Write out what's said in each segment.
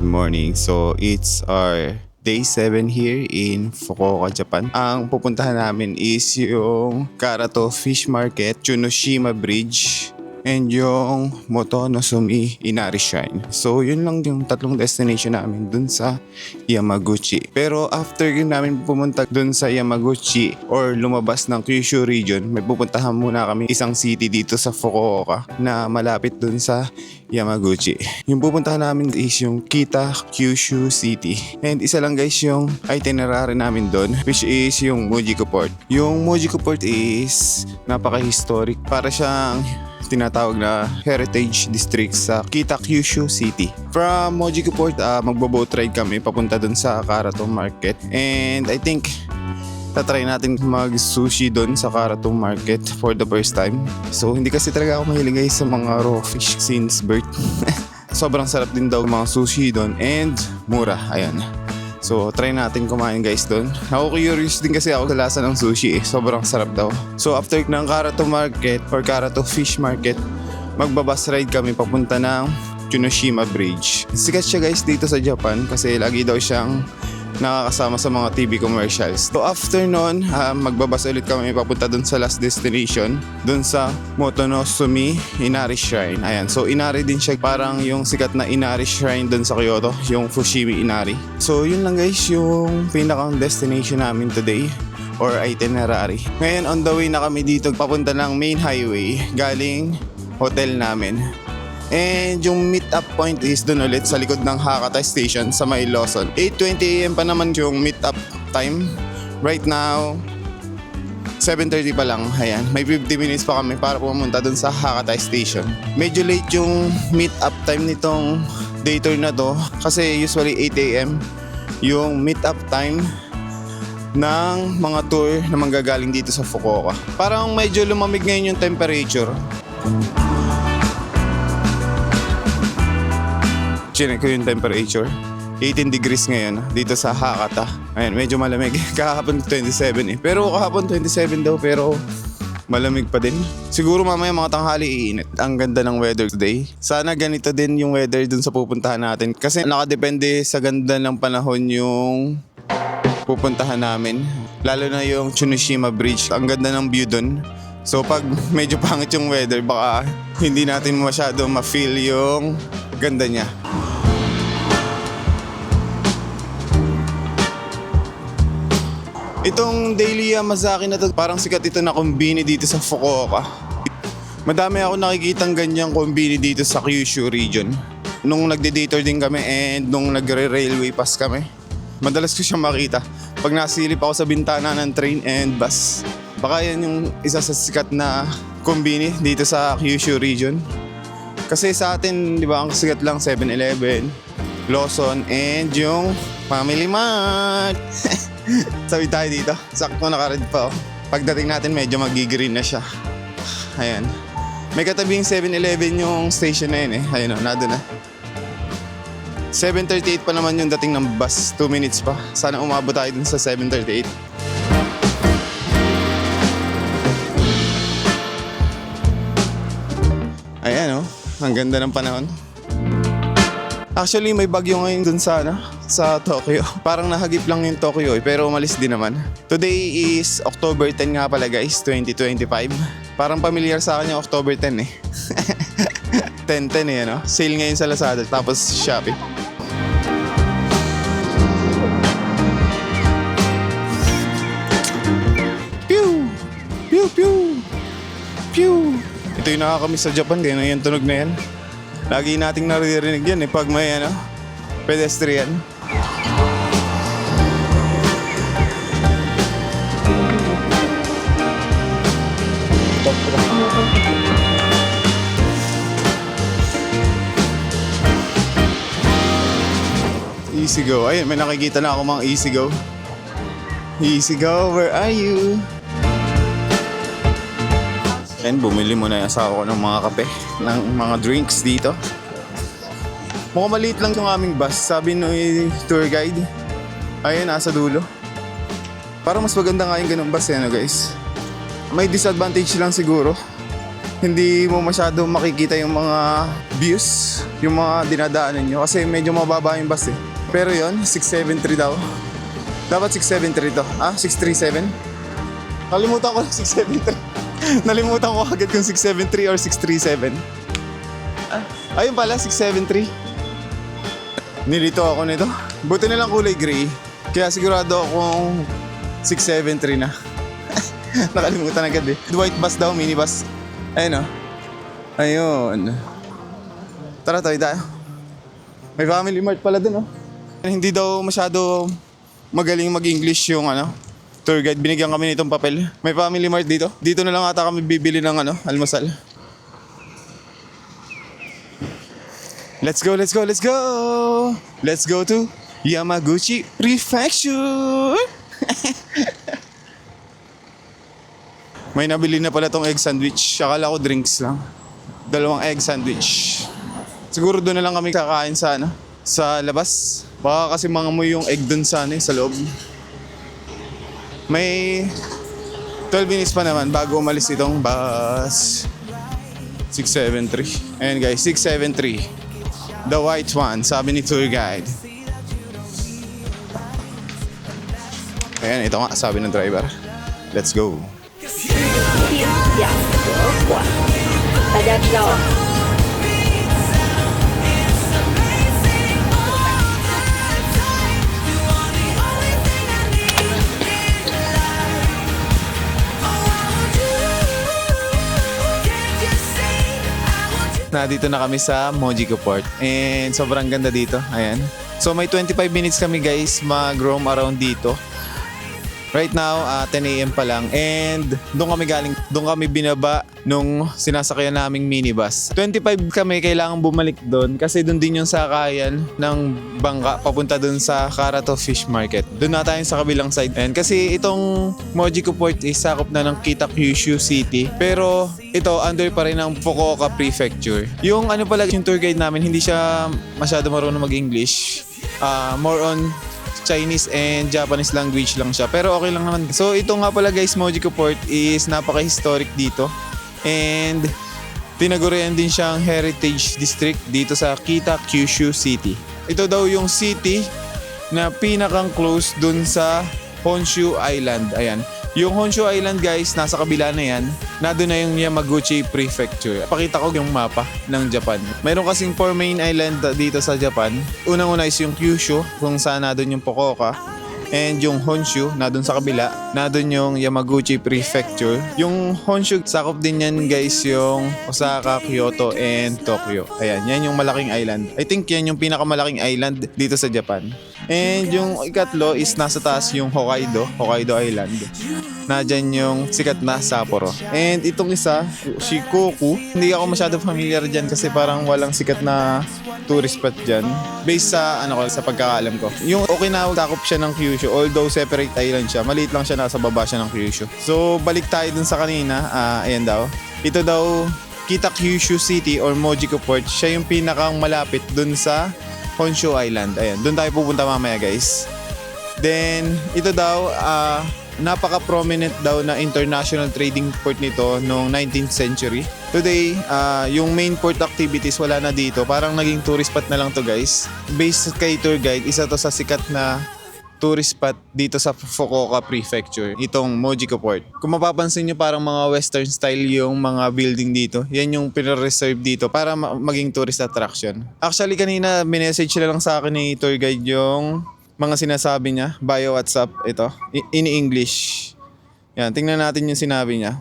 morning. So it's our day 7 here in Fukuoka, Japan. Ang pupuntahan namin is yung Karato Fish Market, Chunoshima Bridge, and yung Motonosumi Inari Shrine. So yun lang yung tatlong destination namin dun sa Yamaguchi. Pero after yun namin pumunta dun sa Yamaguchi or lumabas ng Kyushu region, may pupuntahan muna kami isang city dito sa Fukuoka na malapit dun sa Yamaguchi. Yung pupuntahan namin is yung Kita Kyushu City. And isa lang guys yung itinerary namin doon, which is yung Mujiko Port. Yung Mujiko Port is napaka-historic. Para siyang tinatawag na Heritage District sa Kita Kyushu City. From Mujiko Port, magbo-boat ride kami papunta dun sa Karato Market. And I think tatry natin mag-sushi doon sa Karato Market for the first time. So hindi kasi talaga ako mahilig guys sa mga raw fish since birth. Sobrang sarap din daw mga sushi doon and mura. Ayan. So try natin kumain guys doon. Ako-curious din kasi ako sa lasa ng sushi Sobrang sarap daw. So after ng Karato Market or Karato Fish Market, magbabus ride kami papunta ng Chunoshima Bridge. Sikat siya guys dito sa Japan kasi lagi daw siyang nakakasama sa mga TV commercials. So after nun, magbabas ulit kami papunta dun sa last destination, dun sa Motonosumi Inari Shrine. Ayan, so Inari din siya, parang yung sikat na Inari Shrine dun sa Kyoto, yung Fushimi Inari. So yun lang guys yung pinakang destination namin today or itinerary. Ngayon on the way na kami dito papunta ng main highway galing hotel namin. And yung meet up point is dun ulit sa likod ng Hakata Station sa May Lawson. 8:20 AM pa naman yung meet up time. Right now 7:30 pa lang. Ayan, may 50 minutes pa kami para pumunta dun sa Hakata Station. Medyo late yung meet up time nitong day tour na to kasi usually 8 AM yung meet up time ng mga tour na manggagaling dito sa Fukuoka. Parang medyo lumamig ngayon yung temperature. Chinek ko yung temperature. 18 degrees ngayon dito sa Hakata. Ayan, medyo malamig. Kahapon 27 Pero kahapon 27 daw pero malamig pa din. Siguro mamaya mga tanghali iinit. Ang ganda ng weather today. Sana ganito din yung weather dun sa pupuntahan natin. Kasi nakadepende sa ganda ng panahon yung pupuntahan namin. Lalo na yung Chunoshima Bridge. Ang ganda ng view dun. So pag medyo pangit yung weather, baka hindi natin masyado ma-feel yung ganda niya. Itong Daily Yamazaki na to, parang sikat ito na kombini dito sa Fukuoka. Madami ako nakikitang ganyang kombini dito sa Kyushu region. Nung nagde-dator din kami and nung nagre-railway pass kami, madalas ko siya makita pag nasilip ako sa bintana ng train and bus. Baka yan yung isa sa sikat na kombini dito sa Kyushu region. Kasi sa atin, di ba, ang sikat lang 7-Eleven, Lawson, and yung Family Mart. Sabi tayo dito, sakto naka-red pa. Pagdating natin, medyo magigreen na siya. Ayan. May katabing 7-Eleven yung station na yun Ayun o, nado na. 7:38 pa naman yung dating ng bus, 2 minutes pa. Sana umabot tayo dun sa 7:38. Ayan o, ang ganda ng panahon. Actually, may bagyo ngayon dun sa Tokyo. Parang nahagip lang yung Tokyo pero umalis din naman. Today is October 10 nga pala guys, 2025. Parang familiar sa akin yung October 10 10-10 no? Sale ngayon sa Lazada tapos Shopee. Pew! Pew! Pew! Pew! Ito yung nakakamiss sa Japan, kaya na yung tunog na yan. Lagi nating naririnig yan pag may pedestrian. Easy Go. Ayun, may nakikita na ako mga Easy Go. Easy Go, where are you? And bumili muna yung asawa ko ng mga kape, ng mga drinks dito. Mukhang maliit lang yung aming bus, sabi ng tour guide. Ayun, nasa dulo. Parang mas maganda nga yung ganung bus guys. May disadvantage lang siguro. Hindi mo masyado makikita yung mga views yung mga dinadaanan nyo kasi medyo mababa yung bus eh. Pero yon 673 daw. Dapat 673 to. 637? Nalimutan ko 673. Nalimutan ko agad kung 673 or 637. Ayun pala, 673. Nilito ako nito. Buti na lang kulay gray. Kaya sigurado akong 673 na. Nakalimutan agad eh. White bus daw, minibus. Ayun o. Ayun. Tara, tayo tayo. May Family Mart pala dun oh. Hindi daw masyado magaling mag-English yung tour guide. Binigyan kami nitong papel. May Family Mart dito. Dito na lang ata kami bibili ng almusal. Let's go, let's go, let's go! Let's go to Yamaguchi Prefecture! May nabili na pala tong egg sandwich. Akala ko drinks lang. 2 egg sandwich. Siguro doon na lang kami kakain sa sa labas. Baka kasi mangamoy yung egg doon sa sa loob. May 12 minutes pa naman bago umalis itong bus. 673. Ayan guys, 673. The white one, sabi ni tour guide. Ayan, ito nga, sabi ng driver. Let's go. 两德馆，大家知道 Dito na kami sa Mojiko Port and sobrang ganda dito. Ayan. So may 25 minutes kami guys mag-roam around dito. Right now, 10 AM pa lang and doon kami binaba nung sinasakyan naming minibus. 25 kami kailangan bumalik doon kasi doon din yung sakayan ng bangka papunta doon sa Karato Fish Market. Doon na tayo sa kabilang side. And kasi itong Mojiko Port is sakop na ng Kitakyushu City pero ito under pa rin ng Fukuoka Prefecture. Yung pala yung tour guide namin hindi siya masyado marunong mag-English. More on Chinese and Japanese language lang siya. Pero okay lang naman. So ito nga pala guys, Mojiko Port is napaka-historic dito. And tinagurian din siyang Heritage District dito sa Kitakyushu City. Ito daw yung city na pinakang close dun sa Honshu Island. Ayan. Yung Honshu Island guys, nasa kabila na yan. Nandun na yung Yamaguchi Prefecture. Pakita ko yung mapa ng Japan. Mayroon kasing 4 main island dito sa Japan. Unang-una is yung Kyushu, kung saan nandun yung Fukuoka. And yung Honshu, nandun sa kabila. Nandun yung Yamaguchi Prefecture. Yung Honshu, sakop din yan guys yung Osaka, Kyoto, and Tokyo. Ayan, yan yung malaking island. I think yan yung pinakamalaking island dito sa Japan. And yung ikatlo is nasa taas yung Hokkaido Island. Nadyan yung sikat na Sapporo. And itong isa, Shikoku. Hindi ako masyado familiar dyan kasi parang walang sikat na tourist spot dyan. Based sa sa pagkakaalam ko. Yung Okinawa, takop siya ng Kyushu. Although separate island siya, maliit lang siya, nasa baba siya ng Kyushu. So balik tayo dun sa kanina. Ayan daw. Ito daw, Kitakyushu City or Mojiko Port. Siya yung pinakang malapit dun sa Honshu Island. Ayan, doon tayo pupunta mamaya guys. Then, ito daw, napaka-prominent daw na international trading port nito noong 19th century. Today, yung main port activities wala na dito. Parang naging tourist spot na lang to guys. Based kay tour guide, isa to sa sikat na tourist spot dito sa Fukuoka Prefecture, itong Mojiko Port. Kung mapapansin nyo, parang mga western style yung mga building dito. Yan yung pinare-reserve dito para maging tourist attraction. Actually, kanina minessage na lang sa akin ni tour guide yung mga sinasabi niya via WhatsApp. Ito, in English. Yan, tingnan natin yung sinabi niya.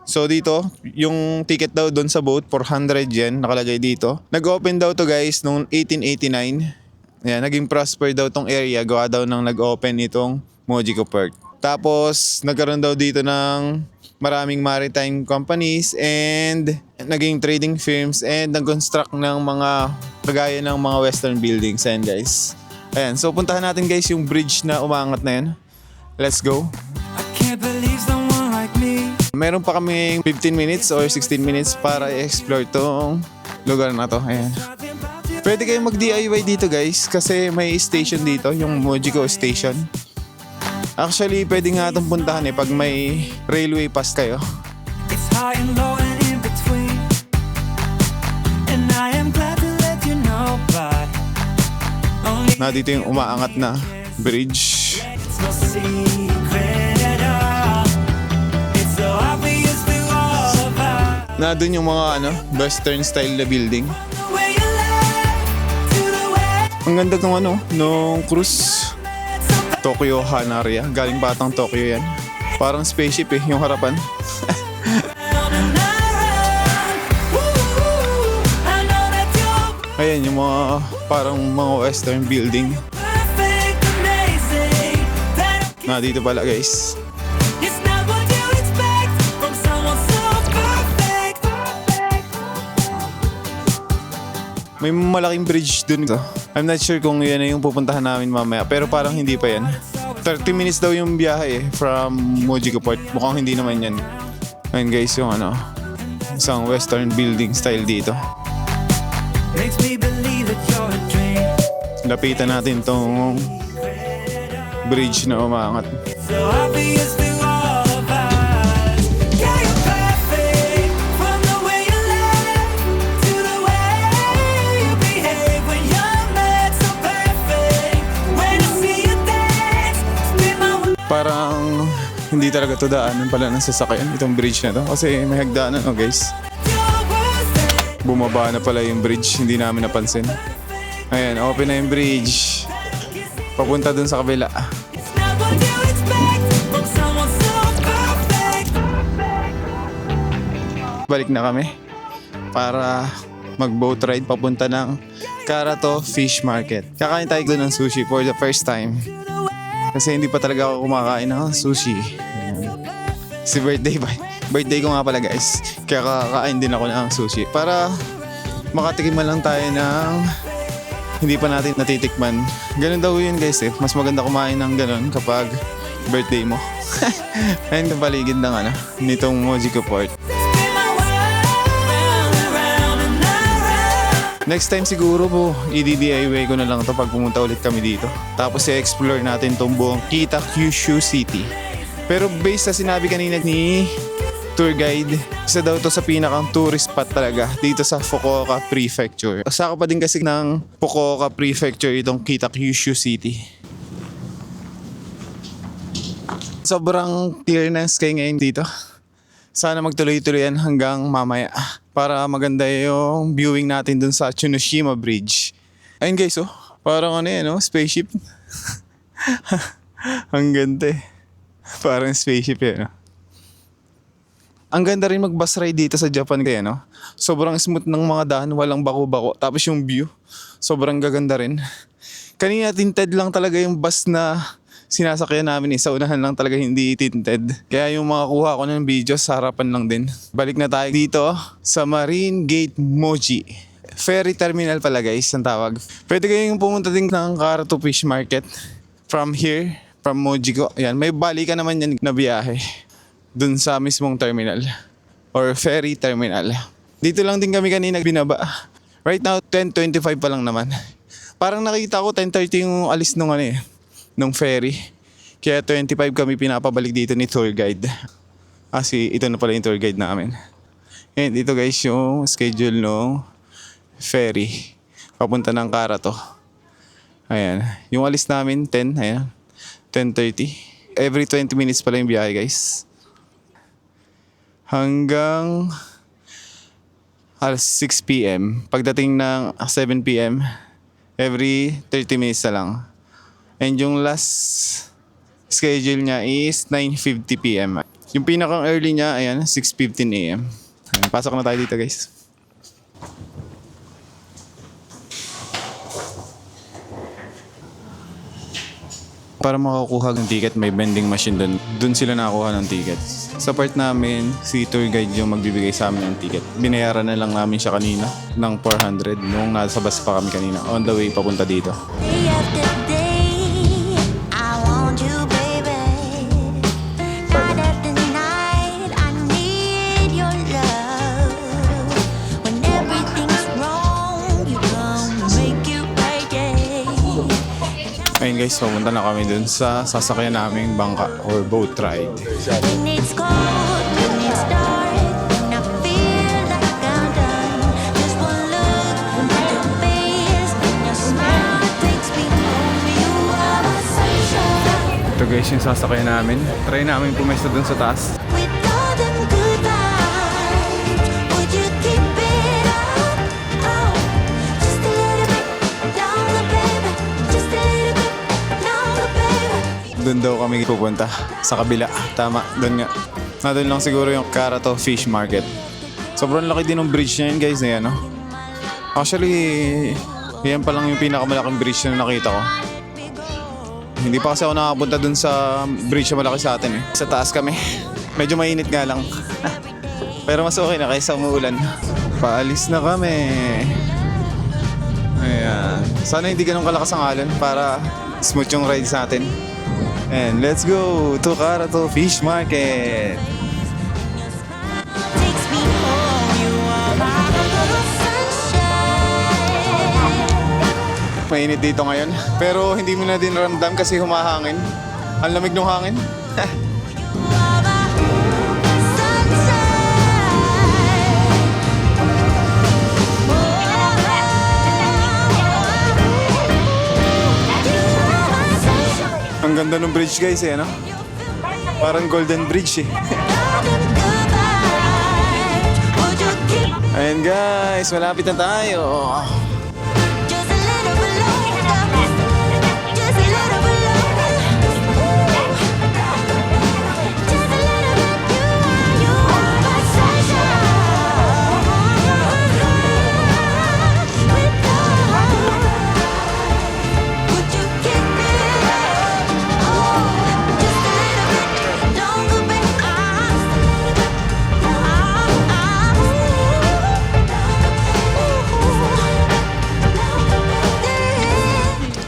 So dito, yung ticket daw doon sa boat, 400 yen, nakalagay dito. Nag-open daw to guys noong 1889. Ayan, naging prosper daw tong area, gawa daw nang nag-open itong Mojiko Port. Tapos, nagkaroon daw dito ng maraming maritime companies and naging trading firms and nag-construct ng mga kagaya ng mga western buildings. Ayan guys. Ayan, so puntahan natin guys yung bridge na umaangat na yan. Let's go. Meron pa kami 15 minutes or 16 minutes para i-explore tong lugar na to. Ayan. Pwede kayong mag-DIY dito guys kasi may station dito, yung Mojiko Station. Actually, pwede nga itong puntahan pag may railway pass kayo. It's high and low and in between. And I am glad Na dito yung umaangat na bridge. It's no secret at all. It's so obvious to all of us. Na dun yung mga western style na building. The way you lie to the way Ang ganda ng nung cruise. it's so Tokyo Hanaria. Galing batang Tokyo yan. Parang spaceship yung harapan. round and around. Woo, I know that you're Ayan yung mga parang mga western building. perfect, amazing. That Na dito pala guys. it's not what you expect from someone so perfect. May malaking bridge dun. I'm not sure kung yan na yung pupuntahan namin mamaya. Pero parang hindi pa yan. 30 minutes daw yung biyahe from Mojiko Port. Mukhang hindi naman yan. Ayun guys yung isang western building style dito. Makes me believe that you're a dream. Lapitan natin tong bridge na umaangat. So obvious to all of us. Yeah, you're perfect. From the way you laugh to the way you behave when you're mad. So perfect. When I see you dance, spin my world. Parang hindi talaga to daanan pala ng sasakyan itong bridge na to. Kasi may hagdanan guys. Your words. Bumaba na pala yung bridge. Hindi namin napansin. Ayan, open na yung bridge. Papunta dun sa kabila. It's not what you expect from someone so perfect. Balik na kami para mag-boat ride papunta ng Karato Fish Market. Kakain tayo doon ng sushi for the first time. Kasi hindi pa talaga ako kumakain ng sushi. Ayan. Si birthday ba? Birthday ko nga pala guys. Kaya kakain din ako ng sushi. Para makatikim lang tayo ng hindi pa natin natitikman. Ganun daw yun guys eh. Mas maganda kumain ng ganun kapag birthday mo. Ayun yung paligid ng nitong Mojiko Port. Spin my world round and round and around. Next time siguro po, i-DIY ko na lang ito pag pumunta ulit kami dito. Tapos i-explore natin itong buong Kita Kyushu City. Pero based sa sinabi kanina ni tour guide, isa daw to sa pinakang tourist spot talaga dito sa Fukuoka Prefecture. Saka pa din kasi ng Fukuoka Prefecture itong Kita Kyushu City. Sobrang clear ng sky ngayon dito. Sana magtuloy-tuloy yan hanggang mamaya para maganda yung viewing natin dun sa Tsunoshima Bridge. Ayun guys parang spaceship. Ang ganda eh. Parang spaceship yan. Ang ganda rin mag-bus ride dito sa Japan kaya sobrang smooth ng mga daan, walang bako-bako. Tapos yung view, sobrang gaganda rin. Kanina tinted lang talaga yung bus na sinasakyan namin sa unahan lang talaga hindi tinted. Kaya yung mga kuha ko ng video sa harapan lang din. Balik na tayo dito sa Marine Gate Moji. Ferry terminal pala guys ang tawag. Pwede kayong pumunta din ng Karato Fish Market from here, from Mojiko. Ayan, may balikan naman yan na biyahe dun sa mismong terminal or ferry terminal. Dito lang din kami kanina binaba. Right now 10:25 pa lang naman. Parang nakita ko 10:30 yung alis nung ferry. Kaya 25 kami pinapabalik dito ni tour guide. Ito na pala yung tour guide namin. And dito guys yung schedule ng ferry papunta ng Karato. Ayan, yung alis namin 10, ayan, 10:30. Every 20 minutes pala yung biyahe guys. Hanggang 6 p.m. Pagdating ng 7 p.m. every 30 minutes na lang. And yung last schedule niya is 9:50 p.m. Yung pinakang early niya, ayan, 6:15 a.m. Ayan, pasok na tayo dito guys. Para makakuha ng ticket, may vending machine doon. Doon sila nakakuha ng ticket. Sa part namin, si tour guide yung magbibigay sa amin ng ticket. Binayaran na lang namin siya kanina ng 400 nung nasa bus pa kami kanina. On the way papunta dito. Day after day, I want you, baby. Night after night, I need your love. When everything's wrong, you come make you right. Ayun guys, pumunta na kami dun sa sasakyan naming bangka or boat ride. When it's cold, when it's dark, when I feel like I'm done, just one look at your face, and your smile takes me home. Ito guys yung sasakyan namin. Try namin pumesto dun sa taas. With all them good vibes, would you keep it up? Oh, just a little bit longer, baby. Just a little bit longer, baby. Doon daw kami pupunta. Sa kabila. Tama, doon nga. Doon lang siguro yung Carato Fish Market. Sobrang laki din ng bridge na yun guys na yan, no? Actually, yan pa lang yung pinakamalaking bridge na nakita ko. Hindi pa kasi ako nakapunta dun sa bridge na malaki sa atin eh. Sa taas kami. Medyo mainit nga lang. Pero mas okay na kaysa umuulan. Paalis na kami. Ayan. Sana hindi ganun kalakas ang alon para smooth yung ride sa atin. And let's go to Carato Fish Market. Takes me home, you are my sunshine. Mainit dito ngayon. Pero hindi mo na din ramdam kasi humahangin. Ang lamig ng hangin. You are my sunshine. Ang ganda ng bridge guys eh, ano? Parang Golden Bridge eh. Ayan guys, malapit na tayo. Just a little bit longer. Just a little bit longer. Just a little bit. You are my sunshine. With love, would you keep me up? Oh, just a little bit longer,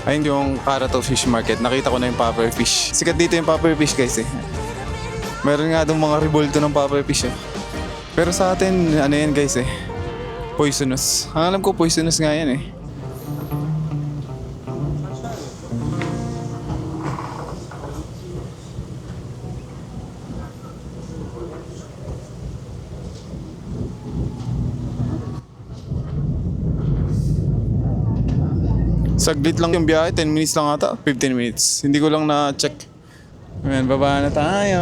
Ayun yung Carato Fish Market. Nakita ko na yung puffer fish. Sikat dito yung puffer fish guys eh. Meron nga doon mga revolto ng puffer fish eh. Pero sa atin, ano yan guys eh. Poisonous. Ang alam ko poisonous nga yan eh. Saglit lang yung biyahe, 10 minutes lang ata, 15 minutes. Hindi ko lang na-check. Ayan, baba na tayo.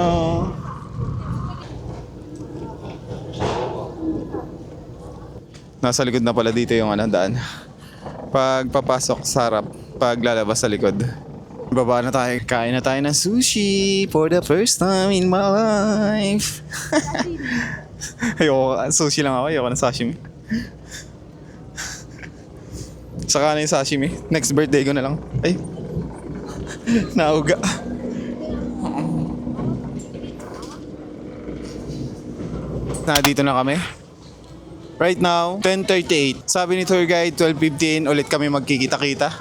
Nasa likod na pala dito yung daan. Pag papasok sa harap, pag lalabas sa likod. Baba na tayo, kain na tayo ng sushi for the first time in my life. Ayoko, sushi lang ako, ayoko ng sashimi. Saka na yung sashimi. Next birthday ko na lang. Ay. Nauga. Dito na kami. Right now, 10:38. Sabi ni tour guide, 12:15 ulit kami magkikita-kita.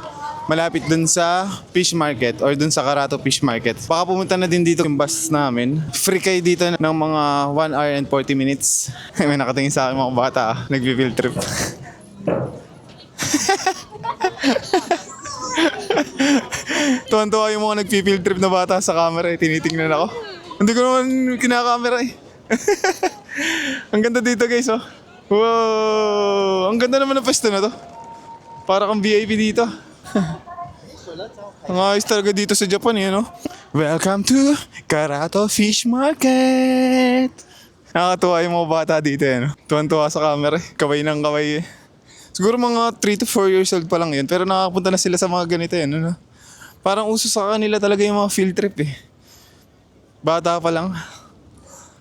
Malapit dun sa fish market or dun sa Carato Fish Market. Baka pumunta na din dito yung bus namin. Free kayo dito ng mga 1 hour and 40 minutes. May nakatingin sa akin mga bata. Nagpi-field trip. Tuwan-tuwa yung mga nagpi-field trip na bata sa camera eh. Tinitingnan ako. Hindi ko naman kinakamera eh. Ang ganda dito guys oh. Wow! Ang ganda naman ng pwesto na to. Para kang VIP dito. Ang ayos talaga dito sa Japan eh, no? Welcome to Carato Fish Market! Nakakatuwa yung mga bata dito eh, no? Tuwan-tuwa sa camera eh. Kaway ng kaway eh. Siguro mga 3 to 4 years old pa lang yun. Pero nakakapunta na sila sa mga ganito yan. Ano? Parang uso sa kanila talaga yung mga field trip eh. Bata pa lang.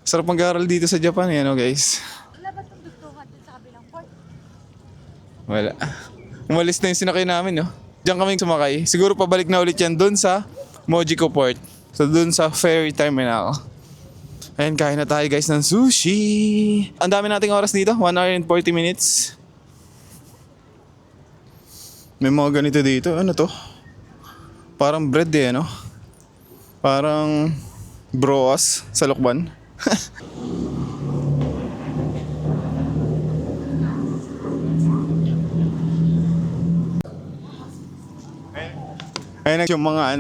Sarap mag-aaral dito sa Japan eh, ano guys? Wala. Umalis na yung sinakay namin, no? Diyan kami sumakay. Siguro pabalik na ulit yan dun sa Mojiko Port. So dun sa ferry terminal. Ayan, kain na tayo guys ng sushi. Ang dami nating oras dito. 1 hour and 40 minutes. May mga ganito dito. Ano to? Parang bread eh, ano? Parang broas sa Lokban. Ayan yung mga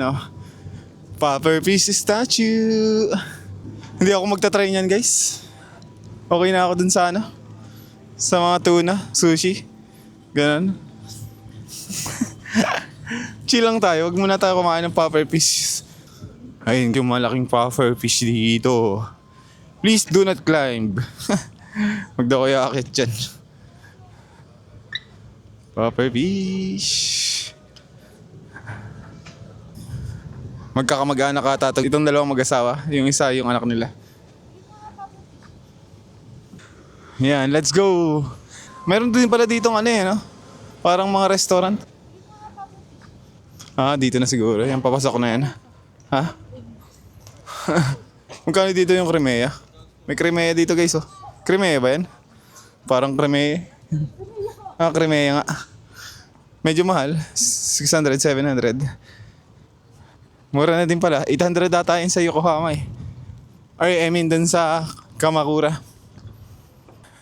Puffer Fish statue. Hindi ako magta-try niyan guys. Okay na ako dun sa sa mga tuna, sushi. Ganun. Chill lang tayo. Wag muna tayo kumain ng puffer fish. Ayun, yung malaking puffer fish dito. Please do not climb. Magda ko yakit dyan. Puffer fish. Magkakamag-anak ata itong dalawang mag-asawa. Yung isa, yung anak nila. Yan, let's go. Meron din pala ditong ano eh, no? Parang mga restaurant. Ah, dito na siguro. Yan, papasok na yan. Ha? Magkano dito yung Crimea? May Crimea dito guys, oh. Crimea ba yan? Parang Crimea. Ah, Crimea nga. Medyo mahal. 600, 700. Mura na din pala. 800 data yun sa Yokohama eh. Or I mean dun sa Kamakura.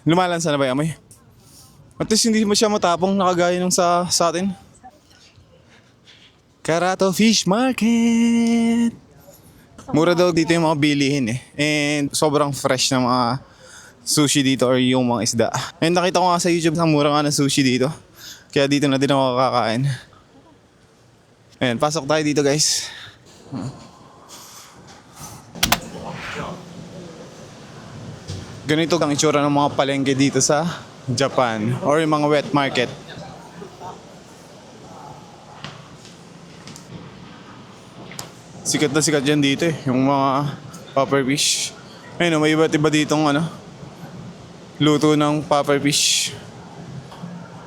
Lumalansa na ba yung amoy? At least hindi mo siya matapong nakagaya nung sa atin. Karato Fish Market. Mura daw dito yung mga bilihin eh. And sobrang fresh na mga sushi dito or yung mga isda. And nakita ko nga sa YouTube ang mura nga ng sushi dito. Kaya dito na din ako kakain. Ayan, pasok tayo dito guys. Ganito ang itsura ng mga palengke dito sa Japan or yung mga wet market. Sikat na sikat yan dito eh, yung mga puffer fish. Ayun, may iba't iba ditong ano, luto ng puffer fish.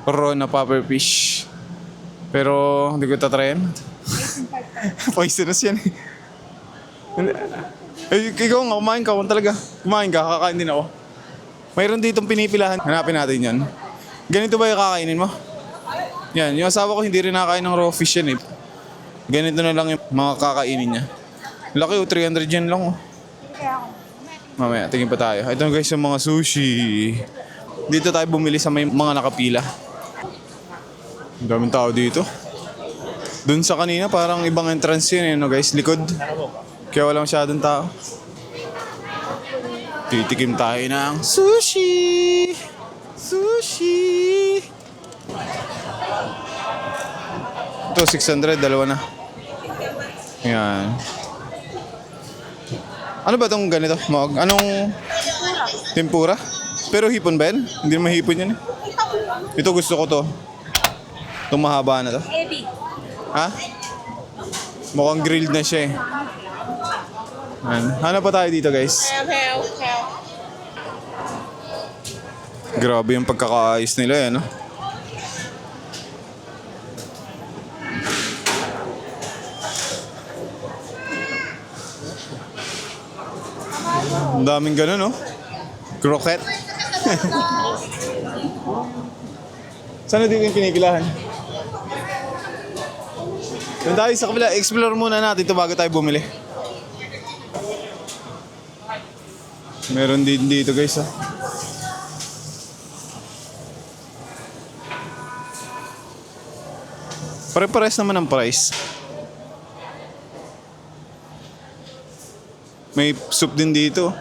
Raw na puffer fish. Pero hindi ko tatryan. Poisonous yan eh. Ikaw nga, kumain ka kung talaga. Kumain ka, kakain din ako. Mayroon ditong pinipilahan. Hanapin natin yan. Ganito ba yung kakainin mo? Yan, yung asawa ko hindi rin nakakain ng raw fish yan eh. Ganito na lang yung mga kakainin niya. Laki o, 300 yen lang oh. Mamaya, tingin pa tayo. Ito guys yung mga sushi. Dito tayo bumili sa may mga nakapila. Ang daming tao dito. Doon sa kanina parang ibang entrance yun eh, no guys, likod. Kaya wala masyadong tao. Titikim tayo ng sushi! Sushi! Ito, 600, dalawa na. Yan. Ano ba itong ganito? Anong tempura? Pero hipon ba yan? Hindi naman hipon yan eh. Ito gusto ko to. Itong mahaba na to. Ha? Mukhang grilled na siya eh. Hanap pa tayo dito guys. Grabe yung pagkakaayos nila eh, no? Ang daming ganun, no? Croquette. Sana dito yung pinipilahan? Doon tayo sa kabila, explore muna natin ito bago tayo bumili. Meron din dito guys ha. Pare-pares naman ang price. May soup din dito.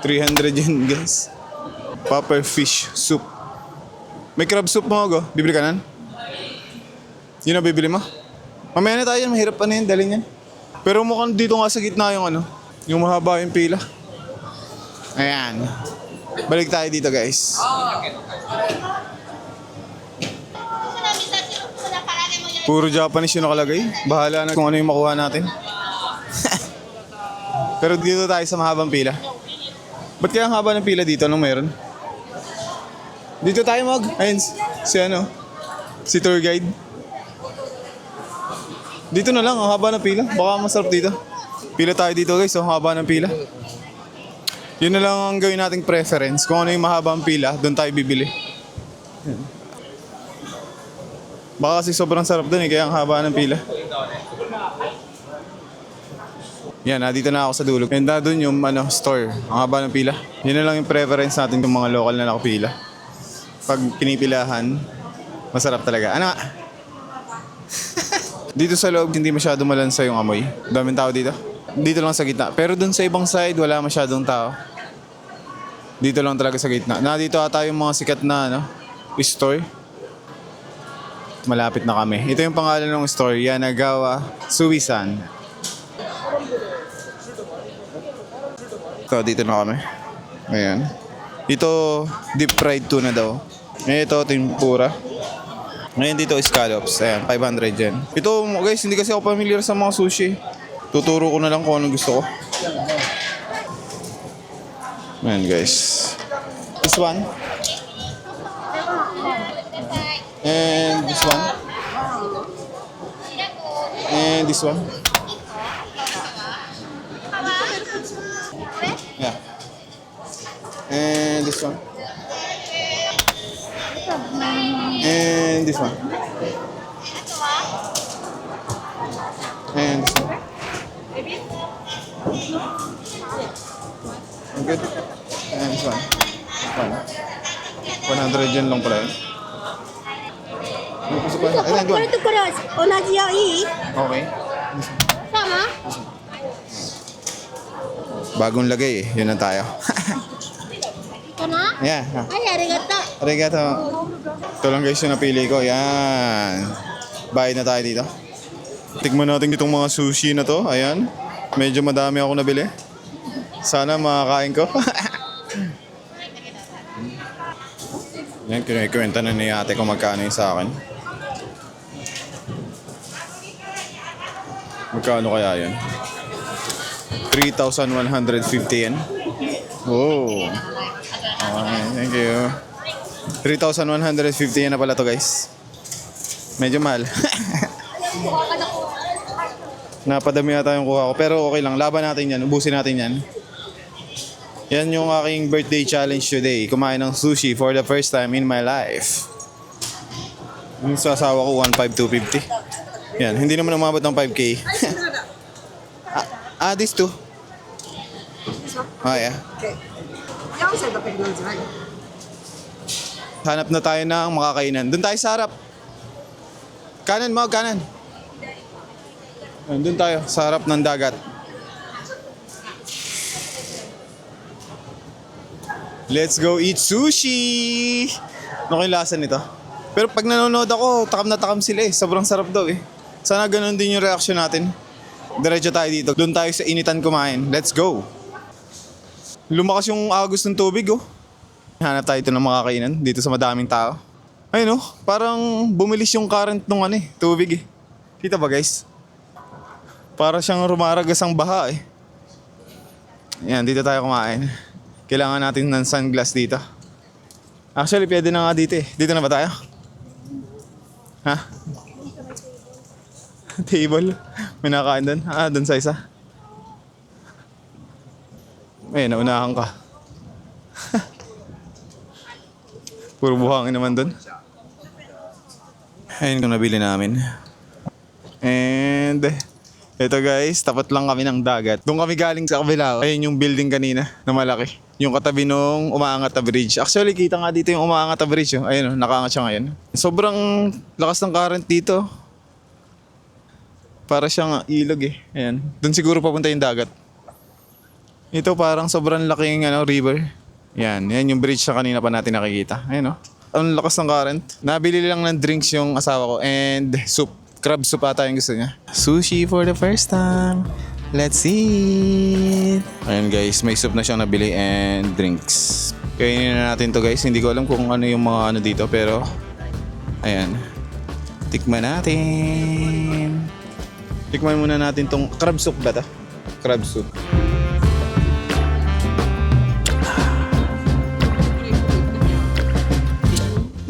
300 yen guys. Puffer fish soup. May crab soup mo ako. Bibili ka nan? Yun ang bibili mo? Mamaya na tayo yan. Mahirap pa na yun. Dalhin yan. Pero mukhang dito nga sa gitna yung ano. Yung mahaba yung pila. Ayan. Balik tayo dito guys. Puro Japanese yung nakalagay. Bahala na kung ano yung makuha natin. Pero dito tayo sa mahabang pila. Ba't kaya ang haba ng pila dito? Anong meron? Dito tayo ayun, si ano? Si tour guide. Dito na lang, ang haba ng pila. Baka masarap dito. Pila tayo dito guys, ang haba ng pila. Yun na lang ang gawin nating preference. Kung ano yung mahabang pila, doon tayo bibili. Yan. Baka kasi sobrang sarap doon eh, kaya ang haba ng pila. Yan, dito na ako sa dulo. And doon yung store, ang haba ng pila. Yun na lang yung preference natin yung mga local na nakapila. Pag pinipilahan, masarap talaga. Ano nga? Dito sa loob, hindi masyado malansa yung amoy. Daming tao dito. Dito lang sa gitna. Pero doon sa ibang side, wala masyadong tao. Dito lang talaga sa gitna. Dito ata yung mga sikat na store. Malapit na kami. Ito yung pangalan ng store, Yanagawa Suisan. So, dito na kami. Ayan. Ito, deep fried tuna daw. Ngayon ito, tempura. Ngayon dito, scallops. Ayan, 500 yan. Ito, guys, hindi kasi ako familiar sa mga sushi. Tuturo ko na lang kung anong gusto ko. Ayan, guys. This one. And this one. And this one. Yeah. And this one. And this one. And this one. Good. And this one. One. 100 yen lang pala yun. Ano pa? Ayan, go on. これとこれは同じよ、いい？ Okay. Sama? Bagong lagay eh. Yun na tayo. Ito na? Yeah. Ay, arigato. Arigato. Ito lang guys yung napili ko. Yan. Bayad na tayo dito. Tikman natin itong mga sushi na to. Ayan. Medyo madami ako nabili. Sana makakain ko. Yan, kinikwenta na ni ate kung magkano yung sa akin. Magkano kaya yan? 3,150 yen. Oh. Okay, thank you. 3,150 yen na pala to guys. Medyo mahal. Napadami yata yung kuha ko. Pero okay lang, laban natin yan. Ubusin natin yan. Yan yung aking birthday challenge today. Kumain ng sushi for the first time in my life. Yung sa asawa ko, 1,550. Yan, hindi naman umabot ng 5K. These two. Oh, yeah. Hanap na tayo ng makakainan. Doon tayo sa harap. Kanan mo, kanan. Doon tayo, sa harap ng dagat. Let's go eat sushi! Ano kayong lasa nito? Pero pag nanonood ako, takam na takam sila eh. Sobrang sarap daw eh. Sana ganun din yung reaction natin. Diretso tayo dito. Doon tayo sa initan kumain. Let's go! Lumakas yung agos ng tubig oh. Hanap tayo ito ng makakainan dito sa madaming tao. Ayun oh, parang bumilis yung current ng tubig eh. Kita ba guys? Para siyang rumaragas ang baha eh. Yan, dito tayo kumain. Kailangan natin ng sunglass dito. Actually, pwede na nga dito eh. Dito na ba tayo? Ha? Table? May nakain doon? Doon sa isa. Naunahan ka. Puro buhangin naman doon. Ayun kung nabili namin. And ito guys, tapat lang kami ng dagat. Doon kami galing sa kabila. Ayun yung building kanina na malaki. Yung katabi nung umaangat na bridge. Actually, kita nga dito yung umaangat na bridge. Oh. Ayun, nakaangat siya ngayon. Sobrang lakas ng current dito. Para siyang ilog eh. Ayan. Doon siguro papunta yung dagat. Ito parang sobrang laking river. Yan yung bridge na kanina pa natin nakikita. Ayun oh. Ang lakas ng current. Nabili lang ng drinks yung asawa ko and soup. Crab soup ata yung gusto niya. Sushi for the first time. Let's eat! Ayun guys, may soup na siyang nabili and drinks. Kainin na natin to guys. Hindi ko alam kung ano yung mga dito pero ayan. Tikman natin. Tikman muna natin tong crab soup ba ito? Crab soup.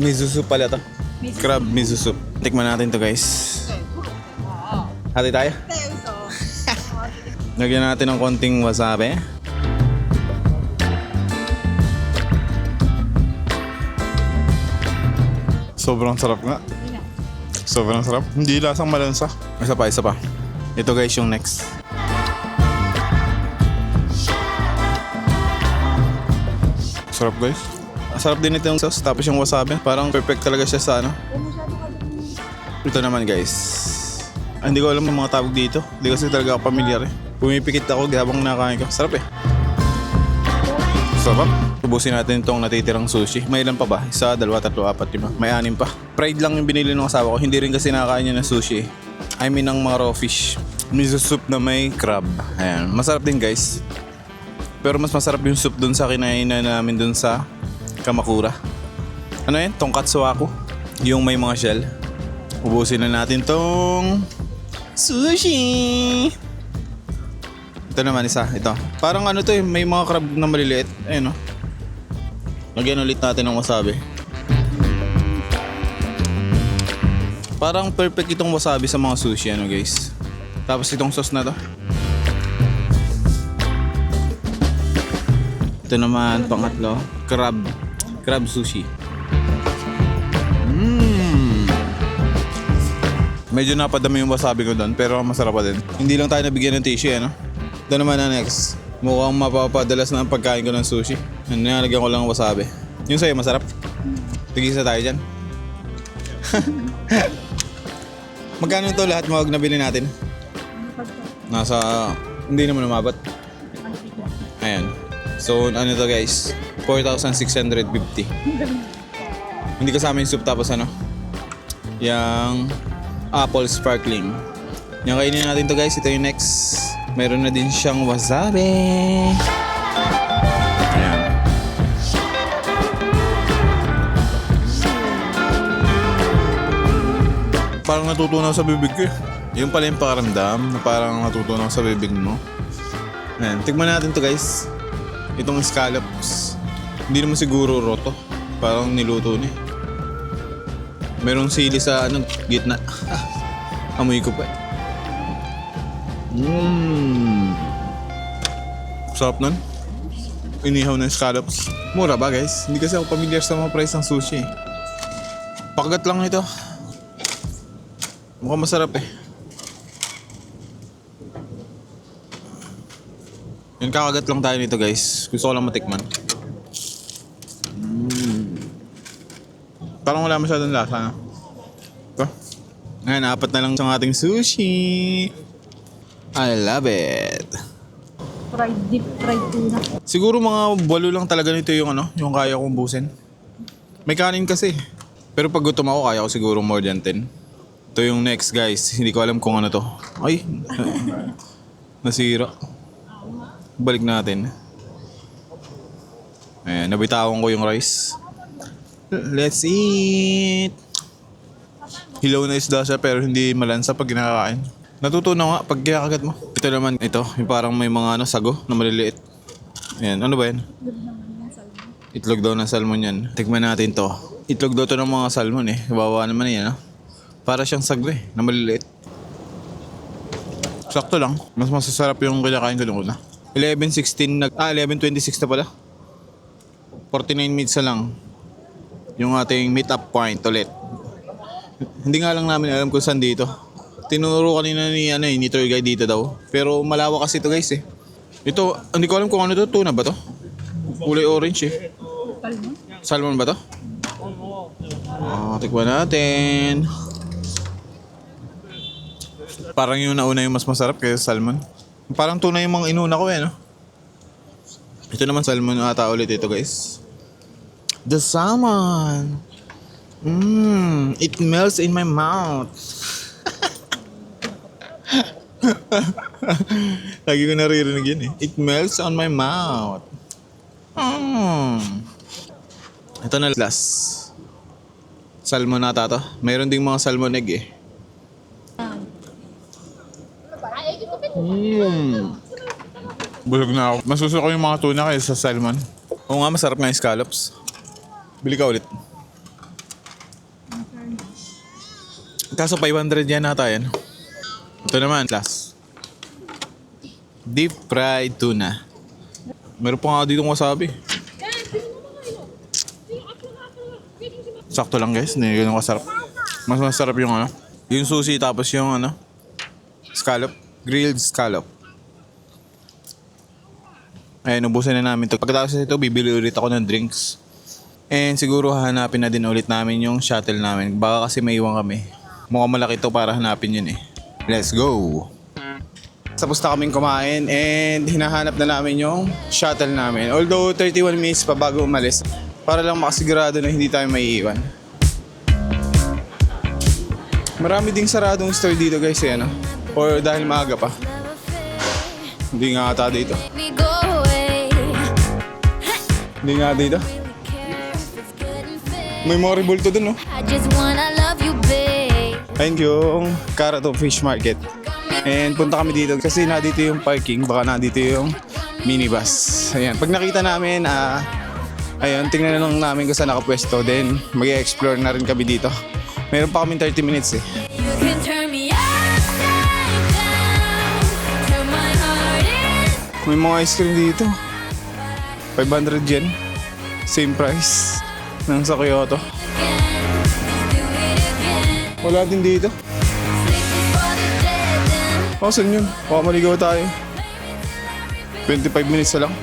Miso soup pala to. Crab miso soup. Tikman natin to guys. Hati tayo. Lagyan natin ng konting wasabi. Sobrang sarap nga. Sobrang sarap. Hindi lasang malansa. Isa pa. Ito guys yung next. Sarap guys. Sarap din ito yung sauce. Tapos yung wasabi. Parang perfect talaga siya sa Ito naman guys. Hindi ko alam ang mga tawag dito. Hindi kasi talaga ako familiar eh. Pumipikit ako habang nakain ko. Sarap eh. Sarap. Ubusin natin itong natitirang sushi. May ilan pa ba? 1, 2, 3, 4, 5. May 6 pa. Fried lang yung binili ng asawa ko. Hindi rin kasi nakakain niya ng sushi. I mean ng mga raw fish. Miso soup na may crab. Ayan. Masarap din guys. Pero mas masarap yung soup dun sa kinainan namin dun sa Kamakura. Ano yun? Tonkatsu ako. Yung may mga shell. Ubusin na natin tong sushi. Ito naman isa. Ito. Parang ano to eh. May mga crab na maliliit. Ayun o. Lagyan ulit natin ng wasabi. Parang perfect itong wasabi sa mga sushi ano guys. Tapos itong sauce na to. Ito naman pangatlo. Crab sushi. Medyo napadami yung wasabi ko doon pero masarap pa din. Hindi lang tayo nabigyan ng tissue no? Ito naman na next. Mukhang mapapadalas na ang pagkain ko ng sushi. Nalagyan ko lang ng wasabi. Yung sa'yo masarap? Tigisa tayo dyan. Magkano ito lahat mo nabili natin? Nasa... hindi naman umabot. Ayan. So ano to guys? 4,650. Hindi kasama yung soup tapos ano? Yang apple sparkling. Yung kainin natin to guys. Ito yung next. Meron na din siyang wasabi. Ayan. Parang natutunaw sa bibig ko eh. Yung pala yung pakaramdam na parang natutunaw sa bibig mo. Ayan. Tignan natin to guys. Itong scallops. Hindi naman siguro roto. Parang niluto niya. Merong sili sa gitna. Amoy ko pa eh. Sarap nun. Inihaw ng scallops. Mura ba guys? Hindi kasi ako familiar sa mga price ng sushi. Pakagat lang ito. Mukhang masarap eh. Yung kakagat lang tayo nito guys. Gusto ko lang matikman. Parang wala masyadong lasa. Ito. Ngayon, 4 na lang sa ating sushi. I love it. Deep fried tuna. Siguro mga 8 lang talaga nito yung yung kaya kong busin. May kanin kasi. Pero pag gutom ako, kaya ko siguro more than 10. Ito yung next guys. Hindi ko alam kung ano to. Ay! Nasira. Balik natin. Ayan, nabitawan ko yung rice. Let's eat! Hilaw na isda siya pero hindi malansa pag kinakain. Natutunaw nga pag kinakagat mo. Ito naman, ito. Yung parang may mga sago na maliliit. Ayan, ano ba yan? Itlog daw ng salmon yan. Tikman natin to. Itlog daw to ng mga salmon eh. Kawawa naman yan Para siyang sago eh, na maliliit. Sakto lang. Mas masasarap yung kinakain ko doon na. 11:26 na pala. 49 minutes na lang. Yung ating meet up point ulit. Hindi nga lang namin alam kung saan dito. Tinuro kanina ni tour guide dito daw. Pero malawak kasi ito guys eh. Ito, hindi ko alam kung ano to. Tuna ba to? Kulay orange eh. Salmon ba to? Tikman natin. Parang yung nauna yung mas masarap kaysa salmon. Parang tuna yung mga inuna ko eh Ito naman salmon ata ulit ito guys. The salmon. It melts in my mouth. Lagi ko naririnig yun eh. It melts on my mouth. Ito na last. Salmon ata to. Mayroon ding mga salmon egg eh. Bulog na ako. Masusuko yung mga tuna kaysa sa salmon. Oo nga, masarap nga yung scallops. Bili ka ulit. Kaso 500 yan ata yan. Ito naman, last. Deep fried tuna. Meron pa nga dito wasabi. Sakto lang guys, hindi ganun kasarap. Mas masarap yung yung sushi tapos yung scallop. Grilled scallop. Ayun, ubusin na namin ito. Pagkatapos nito, bibili ulit ako ng drinks. And siguro hahanapin na din ulit namin yung shuttle namin. Baka kasi may iwan kami. Mukhang malaki to para hanapin yun eh. Let's go! Tapos na kaming kumain and hinahanap na namin yung shuttle namin. Although 31 minutes pa bago umalis. Para lang makasigurado na hindi tayo maiiwan. Marami ding saradong store dito guys eh Or dahil maaga pa. Hindi nga ata dito. Me go away. Hindi nga dito. May memorable to dun, no? I just wanna love you, babe. Ayun yung Carato Fish Market. And punta kami dito kasi nandito yung parking, baka nandito yung minibus. Ayan, pag nakita namin, ayun, tingnan na lang namin kung saan nakapwesto. Then, mag-explore na rin kami dito. Meron pa kami 30 minutes eh. You can turn me upside down, turn my heart in. May mga ice cream dito. 500 yen. Same price ng sa Kyoto. Wala din dito. Oh, saan yun? Baka maligaw tayo. 25 minutes na lang.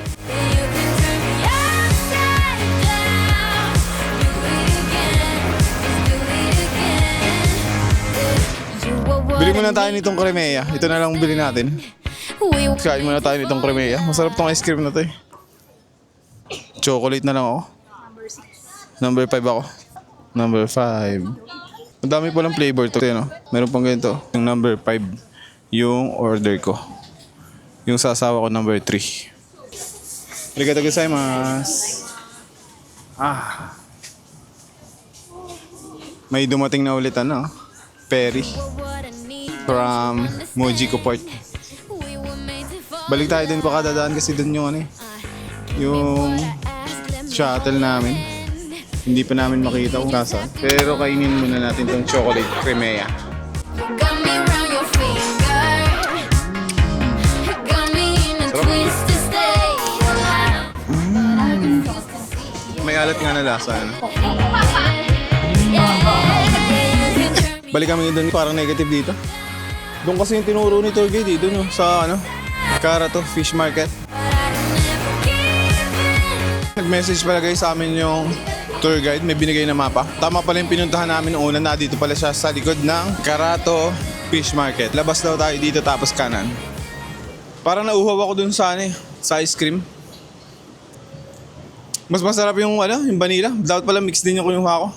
Bili muna tayo nitong Cremea. Ito na lang bili natin. Kain muna tayo nitong Cremea. Masarap tong ice cream na to eh. Chocolate na lang ako. Number 5 ako. Number 5. Ang dami palang flavor to. No? Meron pang ganito. Yung number 5. Yung order ko. Yung sasawa ko number 3. Arigatou gozaimasu. May dumating na ulit ano. Ferry. From Mojiko Port. Balik tayo din baka dadaan kasi dun yung ano eh. Yung shuttle namin. Hindi pa namin makita kung nasaan. Pero kainin muna natin tong chocolate Cremea. Got me round your finger. Got me in a twisted state of mind. May alat nga na lasa. Ano? Balik kami doon, parang negative dito. Doon kasi yung tinuro ni tour guide doon sa ano, Carato Fish Market. Nag-message pala guys sa amin yung tour guide, may binigay na mapa. Tama pala yung pinuntahan namin una, na dito pala siya sa likod ng Carato Fish Market. Labas daw tayo dito tapos kanan. Parang nauhaw ako dun sa ano, sa ice cream. Mas masarap yung ano, yung vanilla. Dapat pala mix din yung kinuha ko.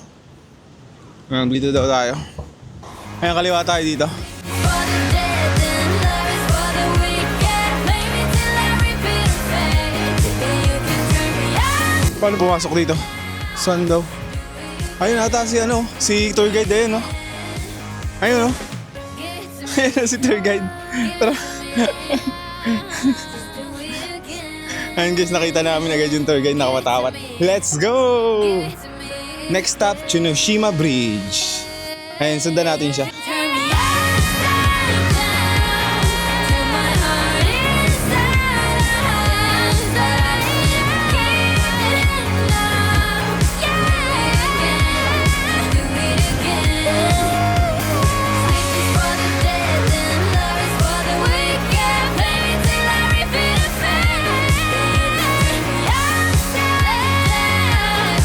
Dito daw tayo. Ayan, kaliwa tayo dito. Paano pumasok dito? Saan daw? Ayun ata si ano, si tour guide ayun, no? Ayun, no? Ayun si tour guide. Tara. Ayun guys, nakita namin agad yung tour guide, nakawatawat. Let's go! Next stop, Tsunoshima Bridge. Ayun, sundan natin siya. Turn me upside down, turn my heart inside out. Do it again. Sleep is for the dead and love is for the wicked. Play me till I repeat the fate. Turn me upside down.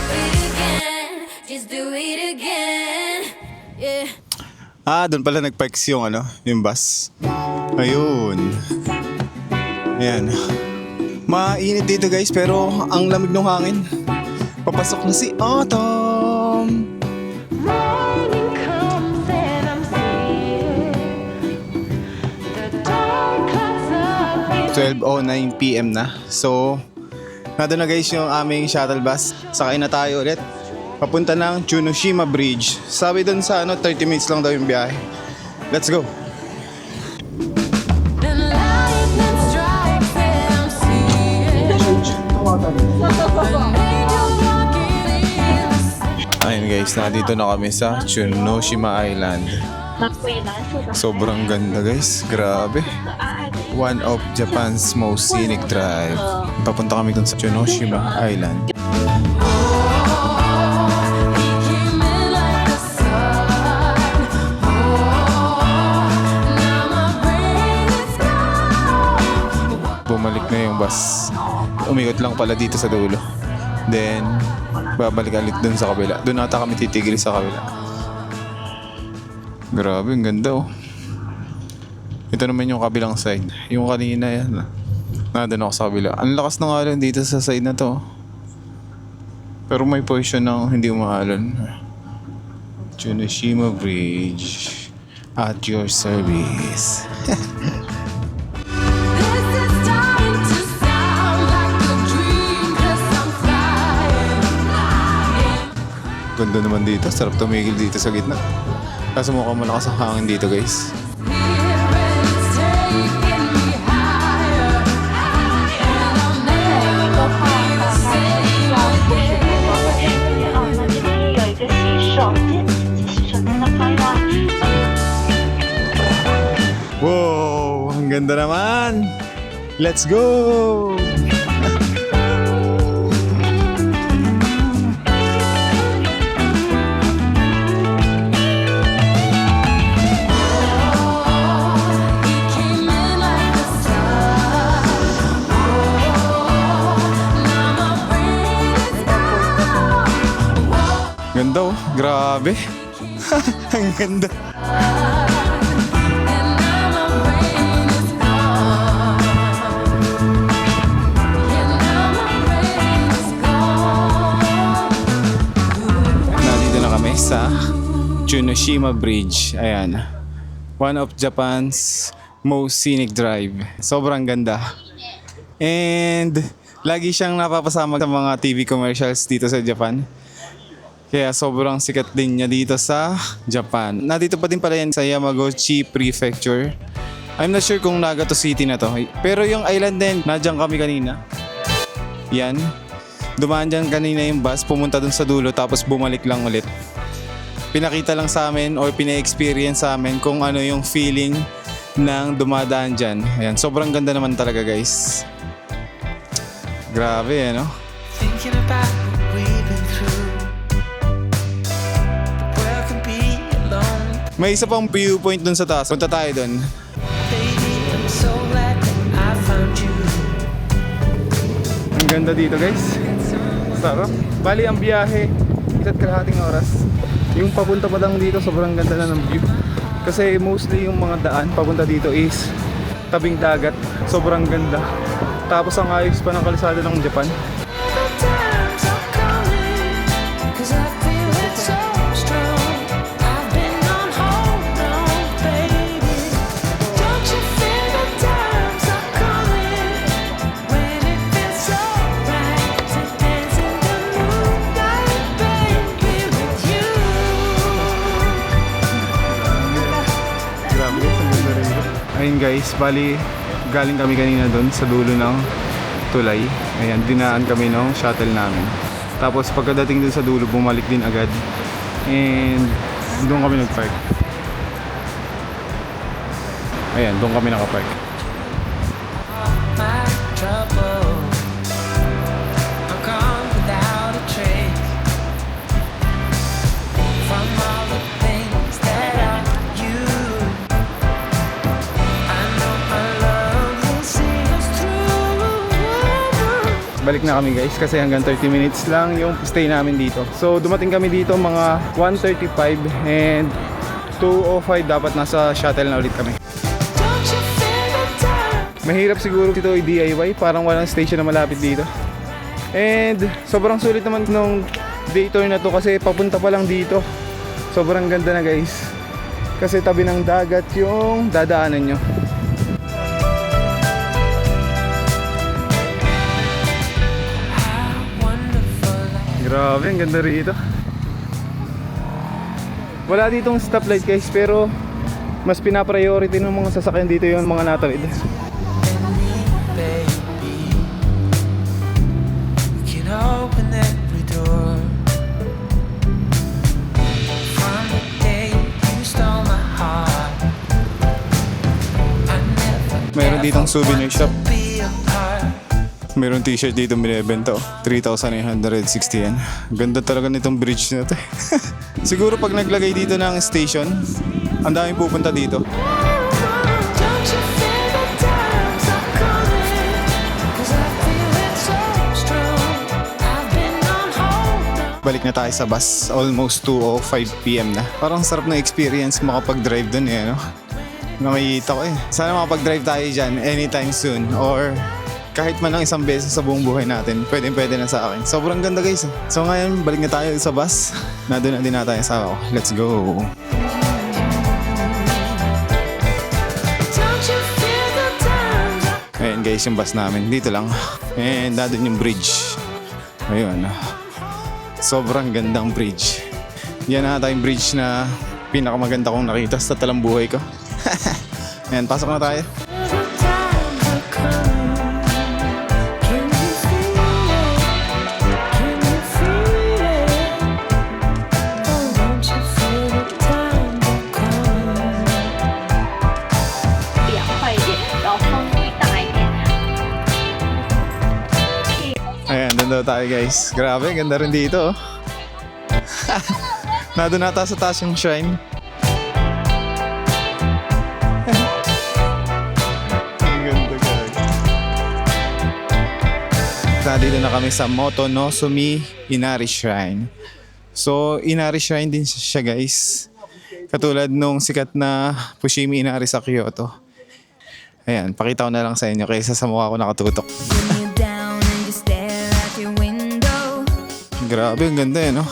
Do it again. Just do it again. Yeah. Doon pala nag-parks yung ano, yung bus. Ayun. Ayan. Mainit dito guys, pero ang lamig ng hangin. Papasok na si Autumn. Morning comes and I'm seeing the dark clouds up. 12:09 PM na. So, nandun na guys yung aming shuttle bus. Sakay na tayo ulit. Papunta ng Tsunoshima Bridge. Sabi dun sa ano, 30 minutes lang daw yung biyahe. Let's go! And lightning strikes and I'm seeing an angel walking in the Ayun guys, nandito na kami sa Tsunoshima Island. Sobrang ganda guys, grabe. One of Japan's most scenic drive. Papunta kami dun sa Tsunoshima Island. came in like the sun. Now my brain is gone. Bumalik na yung bus. Umikot lang pala dito sa dulo. Then, babalik ulit dun sa kabila. Doon ata kami titigil sa kabila. Grabe, ang ganda oh. Ito naman yung kabilang side. Yung kanina yan. Nandun ako sa kabila. Ang lakas ng alon dito sa side na to. Pero may portion ng hindi umaalon. Tsunoshima Bridge. At your service. This is starting to sound like a dream, 'cause I'm Ganda naman dito. Sarap tumigil dito sa gitna. Kaso mukhang malakas ang hangin dito guys. Wow! Ang ganda naman! Let's go! Ganda oh, grabe. Ang ganda. Nandito na kami sa Tsunoshima Bridge. Ayan. One of Japan's most scenic drive. Sobrang ganda. And lagi siyang napapasama sa mga TV commercials dito sa Japan. Kaya sobrang sikat din niya dito sa Japan. Nandito pa din pala yan sa Yamaguchi Prefecture. I'm not sure kung Nagato City na to. Pero yung island din, nadyan kami kanina. Yan. Dumaan dyan kanina yung bus, pumunta dun sa dulo tapos bumalik lang ulit. Pinakita lang sa amin or pina-experience sa amin kung ano yung feeling ng dumadaan dyan. Ayan, sobrang ganda naman talaga guys. Grabe no? Thinking about what we've been through. The world can be alone. May isa pang viewpoint dun sa taas. Punta tayo dun. Baby, I'm so glad that I found you. Ang ganda dito guys. Sarap. Bali ang biyahe, 1.5 oras. Yung papunta pa lang dito, sobrang ganda na ng view. Kasi mostly yung mga daan papunta dito is tabing dagat. Sobrang ganda. Tapos ang ayos pa ng kalsada ng Japan. The times are coming, 'cause I feel it so strong. I've been on hold on, baby. Don't you feel the times are coming, when it feels so right to dance in the moonlight, baby, with you. Grabe guys, ang ganda rin. Ayun guys, bali galing kami kanina doon sa dulo ng tulay. Ayan, dinaan kami ng shuttle namin. Tapos pagkadating doon sa dulo, bumalik din agad. And doon kami nag-park. Ayan, doon kami nakapark. My trouble, I'm gone without a trace. From all the things that I used, I know my love will see us through. Balik na kami guys kasi hanggang 30 minutes lang yung stay namin dito. So dumating kami dito mga 1:35 and 2:05 dapat nasa shuttle na ulit kami. Don't you feel the time? Mahirap siguro dito i-DIY, parang walang station na malapit dito. And sobrang sulit naman nung day tour na to kasi papunta pa lang dito. Sobrang ganda na guys. Kasi tabi ng dagat yung dadaanan nyo. Grabe, ang ganda rito. Wala ditong stoplight guys, pero mas pinapriority ng mga sasakyan dito yung mga natawid. Baby, we can open every door. From the day you stole my heart, I never Meron ditong souvenir shop. be apart. Meron t-shirt dito binibenta oh. 3,860 yan. Ganda talaga nitong bridge na to. Siguro pag naglagay dito ng station, ang daming pupunta dito. Don't you feel the times are coming, 'cause I feel it so strong. I've been on hold. Balik na tayo sa bus. Almost 2:05 PM na. Parang sarap na experience makapag-drive dun eh, no? Nakikita ko eh. Sana makapag-drive tayo dyan anytime soon. Or kahit man lang isang beses sa buong buhay natin, pwede na sa akin. Sobrang ganda guys. So ngayon, balik na tayo sa bus. Nandun na din na tayo sa ako. Let's go! Don't you feel the times are Ayan guys, yung bus namin. Dito lang. And nandun yung bridge. Ayun. Sobrang gandang bridge. Yan ata yung bridge na pinakamaganda kong nakita sa talang buhay ko. Ayan, pasok na tayo. Ayan, doon daw tayo guys. Grabe, ganda rin dito. Oh. Nandun nata sa taas yung shrine. Ang ganda guys. Nandito na kami sa Motonosumi Inari Shrine. So, Inari Shrine din siya guys. Katulad nung sikat na Fushimi Inari sa Kyoto. Ayan, pakita ko na lang sa inyo kaysa sa mukha ko nakatutok. Grabe, ang ganda eh, no?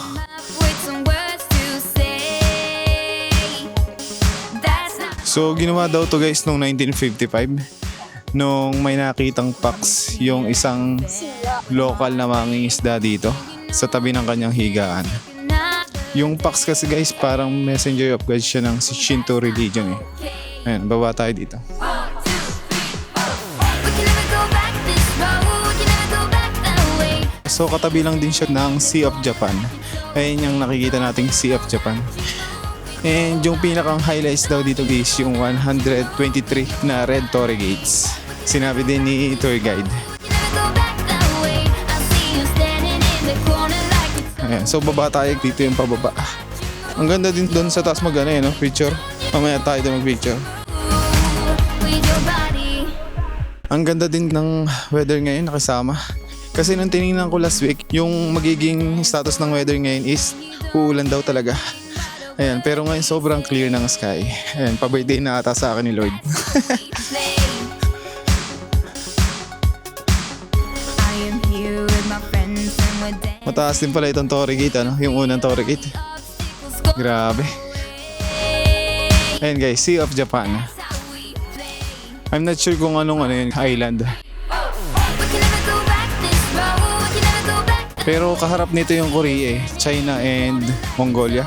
So, ginawa daw to guys noong 1955. Nung may nakitang Pax yung isang local na mangingisda dito sa tabi ng kanyang higaan. Yung Pax kasi guys, parang messenger of God siya ng Shinto religion eh. Ayan, baba tayo dito. So katabi lang din siya ng Sea of Japan. Ayun yung nakikita nating Sea of Japan. And yung pinakang highlights daw dito guys, yung 123 na red torii gates. Sinabi din ni tour guide. Ayan, so baba tayo, dito yung pababa. Ang ganda din doon sa taas mag-ano no? Picture. Mamaya tayo doon mag-picture. Ang ganda din ng weather ngayon nakasama. Kasi nung tinignan ko last week, yung magiging status ng weather ngayon is uulan daw talaga. Ayan, pero ngayon sobrang clear ng sky. Ayan, pa-birthday na ata sa akin ni Lord. Mataas din pala itong torii gate, ano? Yung unang torii gate. Grabe. Ayan guys, Sea of Japan. I'm not sure kung anong yun, island. Pero kaharap nito yung Korea eh, China and Mongolia.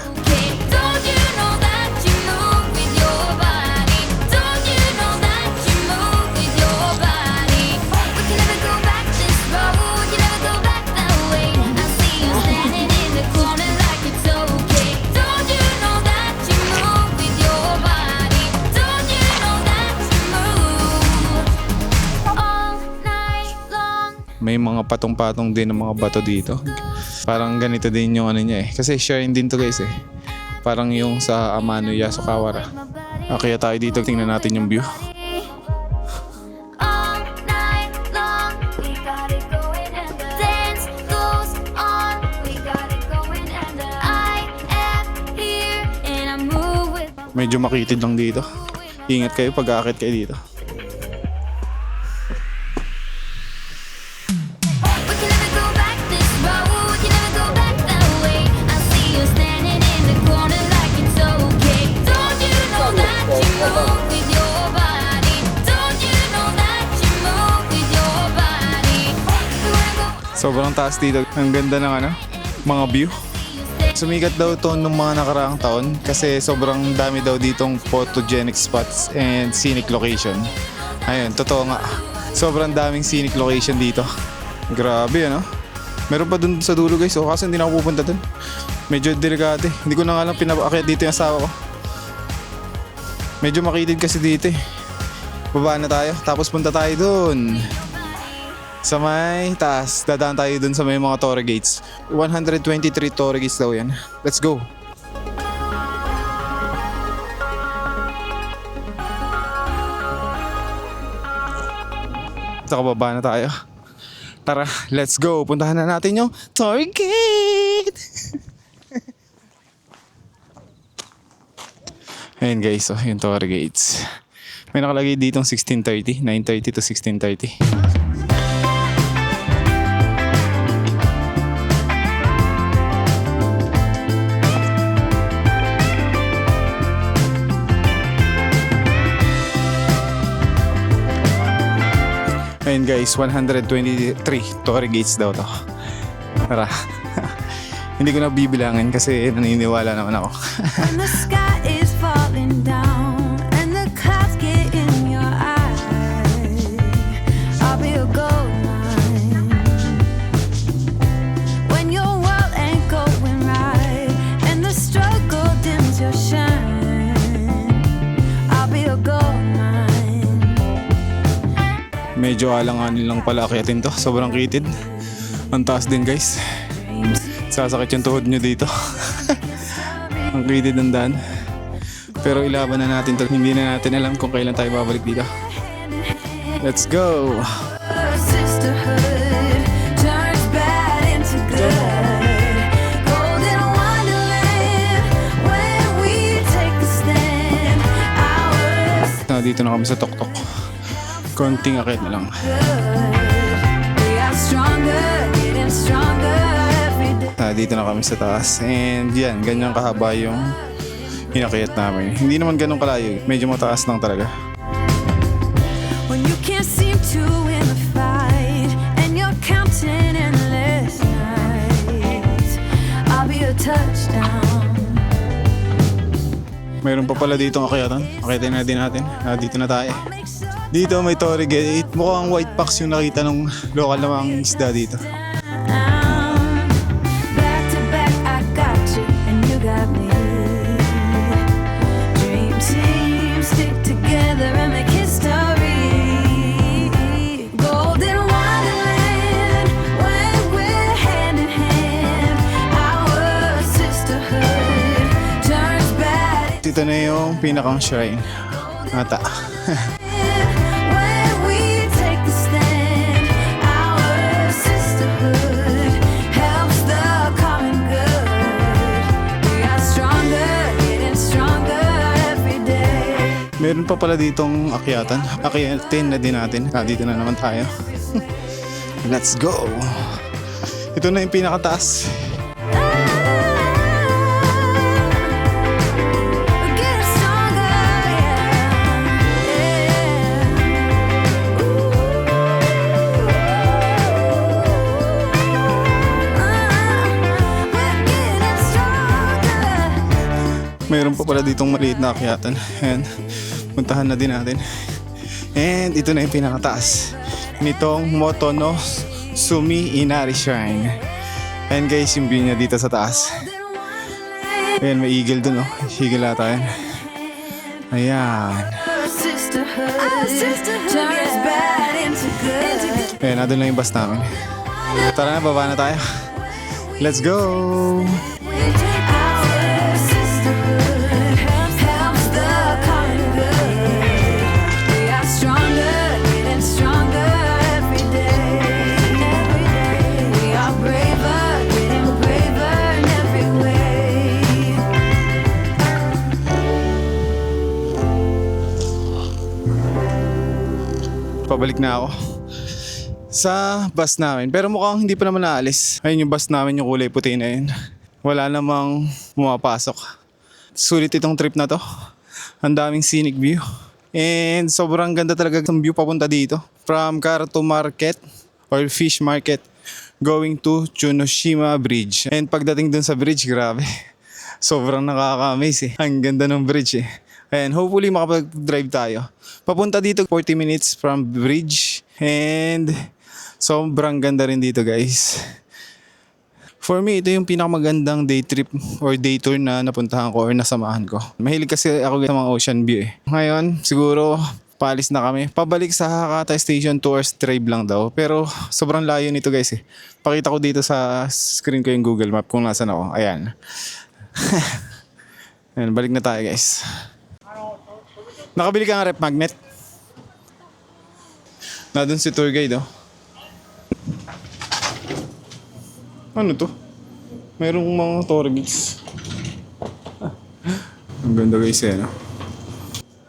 May mga patong-patong din ng mga bato dito. Parang ganito din yung ano niya eh. Kasi shrine din to guys eh. Parang yung sa Amano Yasukawara. Kaya tayo dito, tingnan natin yung view. Medyo makitid lang dito. Ingat kayo pag aakit kayo dito. Sobrang taas dito. Ang ganda ng ano, mga view. Sumikat daw to nung mga nakaraang taon kasi sobrang dami daw ditong photogenic spots and scenic location. Ayun, totoo nga. Sobrang daming scenic location dito. Grabe ano. Meron pa dun sa dulo guys. Kaso hindi na ako pupunta dun. Medyo delikado eh. Hindi ko na nga lang pinapaakyat dito yung asawa ko. Medyo makitid kasi dito eh. Baba na tayo. Tapos punta tayo dun sa may taas. Dadaan tayo dun sa may mga torii gates. 123 torii gates daw yan. Let's go! Sa kababa na tayo. Tara, let's go! Puntahan na natin yung torii gate! Ayan guys, oh, yung torii gates. May nakalagay ditong 16:30, 9:30 to 16:30. Ayun guys, 123 torii gates daw to. Tara. Hindi ko na bibilangin kasi naniniwala naman ako. When the sky is falling down and the clouds get in your eye, I'll be a gold mine. When your world ain't going right and the struggle dims your shine, I'll be a gold mine. Medyo alanganin lang pala akyatin to. Sobrang kitid. Ang taas din guys. Sasakit yung tuhod nyo dito. Ang kitid ng daan. Pero ilaban na natin to. Hindi na natin alam kung kailan tayo babalik dito. Let's go! Sisterhood turns bad into good. Golden wonderland when we take a stand. Our Dito na kami sa Toktok. Konting akit na lang. we are stronger, getting stronger every day. Dito na kami sa taas. And yan, ganyan kahaba yung inakyat namin. Hindi naman ganun kalayo. Medyo mataas lang talaga. When you can't seem to win the fight and you're counting endless nights, I'll be a touchdown. Mayroon pa pala dito ang akyatan. Akyatin na din natin. Dito na tayo. Make sure Dito may Torre Gate. Mukhang white fox yung nakita ng local na mga isda dito. I'm back to back, I got you and you got me. Dream team, stick together and make history. Golden wonderland when we're hand in hand. Our sisterhood turns bad. Dito na yung pinakang shrine. Ata. When we take a stand, our sisterhood helps the common good. We are stronger, getting stronger every day. Meron pa pala ditong akyatan. Akyatin na din natin. Dito na naman tayo. Let's go! Ito na yung pinakataas. We're getting stronger, we're getting stronger. Meron pa pala ditong maliit na akyatan. Ayan. Puntahan na din natin. And ito na yung pinakataas nitong Motono Sumi Inari Shrine. And guys, yung view niya dito sa taas. Ayan, may eagle dun, oh. Eagle ata yan. Ayan. Our sisterhood turns bad into good. Ayan, nandun lang yung bus namin. Tara na, baba na tayo. Let's go! Our sisterhood helps the common good. We are stronger, getting stronger every day. Every day. We are braver, getting braver in every way. Pabalik na ako sa bus namin. Pero mukhang hindi pa naman naalis. Ayun yung bus namin, yung kulay puti na yun. Wala namang pumapasok. Sulit itong trip na to. Ang daming scenic view. And sobrang ganda talaga ng view papunta dito. From Karato Market or Fish Market going to Chunoshima Bridge. And pagdating dun sa bridge, grabe. Sobrang nakaka-amaze eh. Ang ganda ng bridge eh. And hopefully makapag-drive tayo. Papunta dito 40 minutes from bridge. And sobrang ganda rin dito guys. For me, ito yung pinakamagandang day trip or day tour na napuntahan ko or nasamahan ko. Mahilig kasi ako sa mga ocean view eh. Ngayon, siguro paalis na kami. Pabalik sa Hakata Station, 2 hours drive lang daw. Pero sobrang layo nito guys eh. Pakita ko dito sa screen ko yung Google Map kung nasan ako. Ayan. Ayan, balik na tayo guys. Nakabili ka ng rep magnet? Na dun si tour guide oh. Ano to? Mayroong mga Torgis. Ang ganda guys eh, no?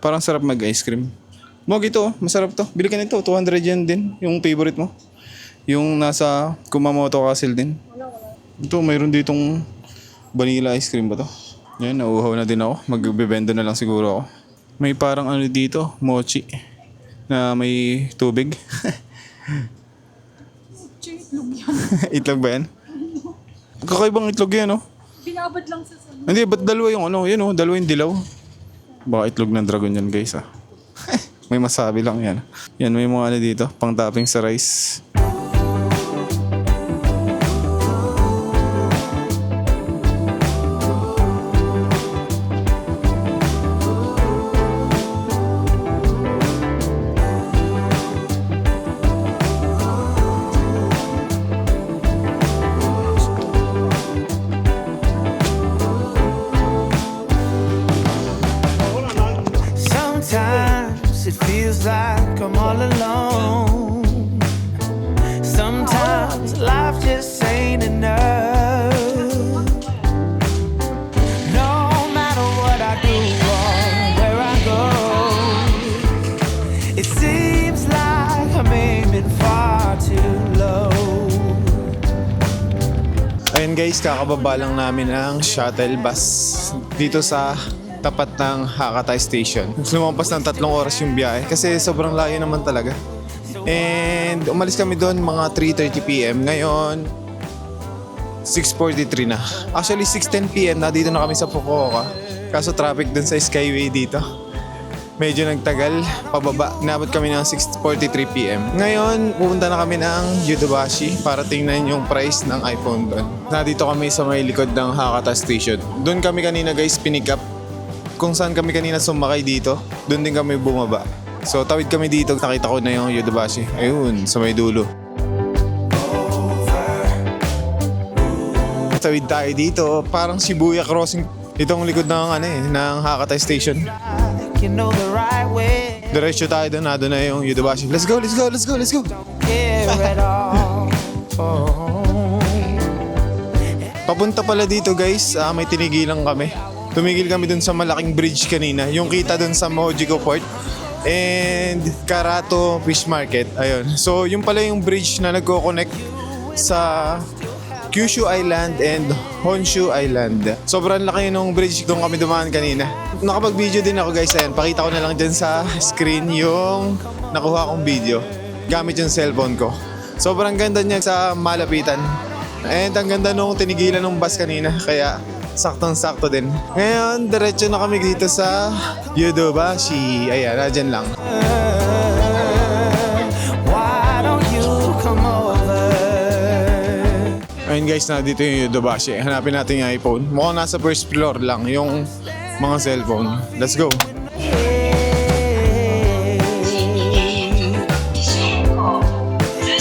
Parang sarap mag-ice cream. Mog ito, oh. Masarap to. Bili ka nito, 200 yen din. Yung favorite mo. Yung nasa Kumamoto Castle din. Ito, mayroon ditong vanilla ice cream ba to? Yan, nauuhaw na din ako. Magbebenda na lang siguro ako. May parang ano dito, mochi. Na may tubig. Itlog ba yan? Kakaibang itlog yan, oh. Binabad lang sa sunod. Hindi, ba't dalawa yung ano? Yan, oh, dalawa yung dilaw. Baka itlog ng dragon yan, guys, ah. May masabi lang yan. Yan, may mga ano dito, pang topping sa rice. Sometimes it feels like I'm all alone. Sometimes life just ain't enough. No matter what I do or where I go, it seems like I'm aiming far too low. Ayun guys, kakababa lang namin ng shuttle bus dito sa tapat ng Hakata Station. Lumampas ng 3 oras yung biyahe kasi sobrang layo naman talaga. And umalis kami doon mga 3:30 PM. Ngayon, 6:43 na. Actually, 6:10 PM na dito na kami sa Fukuoka. Kaso traffic dun sa Skyway dito. Medyo nagtagal, pababa. Inabot kami ng 6:43 PM. Ngayon, pupunta na kami ng Yodobashi para tingnan yung price ng iPhone doon. Nandito kami sa may likod ng Hakata Station. Doon kami kanina guys pinick up. Kung saan kami kanina sumakay dito, doon din kami bumaba. So tawid kami dito, nakita ko na yung Yodobashi. Ayun, sa may dulo. Tawid tayo dito, parang Shibuya crossing. Itong likod ng ng Hakata Station. You know the right way. Diretso tayo doon, doon na yung Yodobashi. Let's go, let's go, let's go, let's go. Care at all. Papunta pala dito guys, may tinigilan kami. Tumigil kami dun sa malaking bridge kanina, yung kita dun sa Mojiko Port and Karato Fish Market. Ayun. So yung pala yung bridge na nagko-connect sa Kyushu Island and Honshu Island. Sobrang laki nung bridge doon kami dumaan kanina. Nakapag-video din ako guys. Ayan, pakita ko na lang dyan sa screen yung nakuha kong video gamit yung cellphone ko. Sobrang ganda niya sa malapitan. And ang ganda nung tinigilan ng bus kanina. Kaya saktong-sakto din. Ngayon, diretso na kami dito sa Yodobashi. Ayan, nadyan lang. Why don't you come over? Ayun guys, na dito yung Yodobashi. Hanapin natin yung iPhone. Mukhang nasa first floor lang yung mga cellphone. Let's go.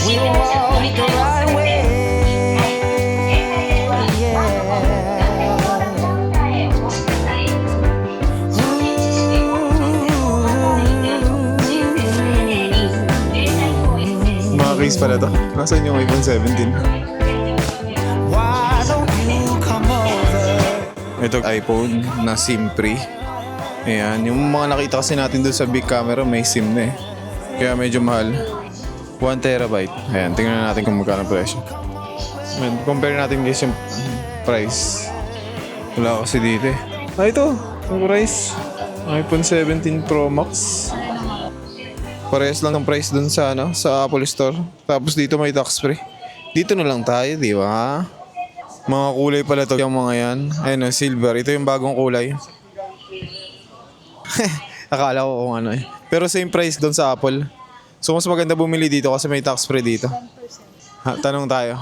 We walk the right way. Mga case pala to. Nasaan yung iPhone 17? Why don't you come over? Ito iPhone na SIM free. Ayan, yung mga nakita kasi natin doon sa big camera may SIM na eh. Kaya medyo mahal. 1 terabyte. Ayan, tingnan natin kung magkano presyo. Ayan, compare natin guys yung price. Wala kasi dito eh. Ito. Yung price. iPhone 17 Pro Max. Parehas lang ng price dun sa sa Apple Store. Tapos dito may tax free. Dito na lang tayo, di ba? Mga kulay pala to yung mga yan. Ayun, silver. Ito yung bagong kulay. Akala ko kung ano eh. Pero same price doon sa Apple. So mas maganda bumili dito kasi may tax free dito. Tanong tayo.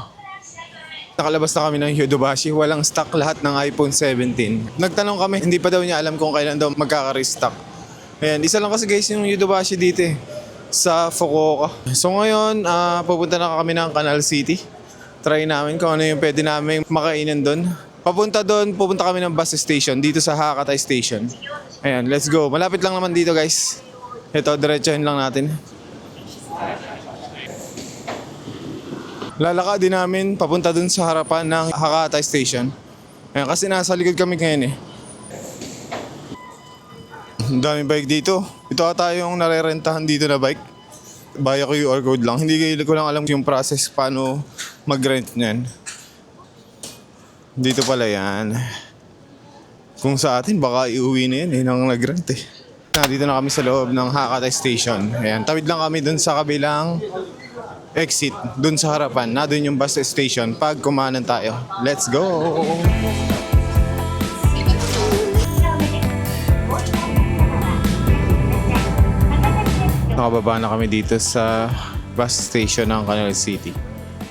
Nakalabas na kami ng Yodobashi. Walang stock lahat ng iPhone 17. Nagtanong kami, hindi pa daw niya alam kung kailan daw magkaka-restock. Ayan, isa lang kasi guys yung Yodobashi dito eh. Sa Fukuoka. So ngayon, pupunta na kami ng Canal City. Try namin kung ano yung pwede namin makainan doon. Papunta doon, pupunta kami ng bus station dito sa Hakata Station. Ayan, let's go. Malapit lang naman dito guys. Ito, diretsahin lang natin. Lalakad din namin papunta dun sa harapan ng Hakata Station. Ayan, kasi nasa likod kami ngayon eh. Ang daming bike dito. Ito ata yung narerentahan dito na bike. Via QR code lang. Hindi ko lang alam yung process paano mag-rent niyan. Dito pala yan. Kung sa atin, baka iuwi na yan eh, nang nag-rent eh. Dito na kami sa loob ng Hakata Station. Ayan, tawid lang kami dun sa kabilang exit dun sa harapan. Na dun yung bus station pag kumanan tayo. Let's go! Nakababa na kami dito sa bus station ng Canal City.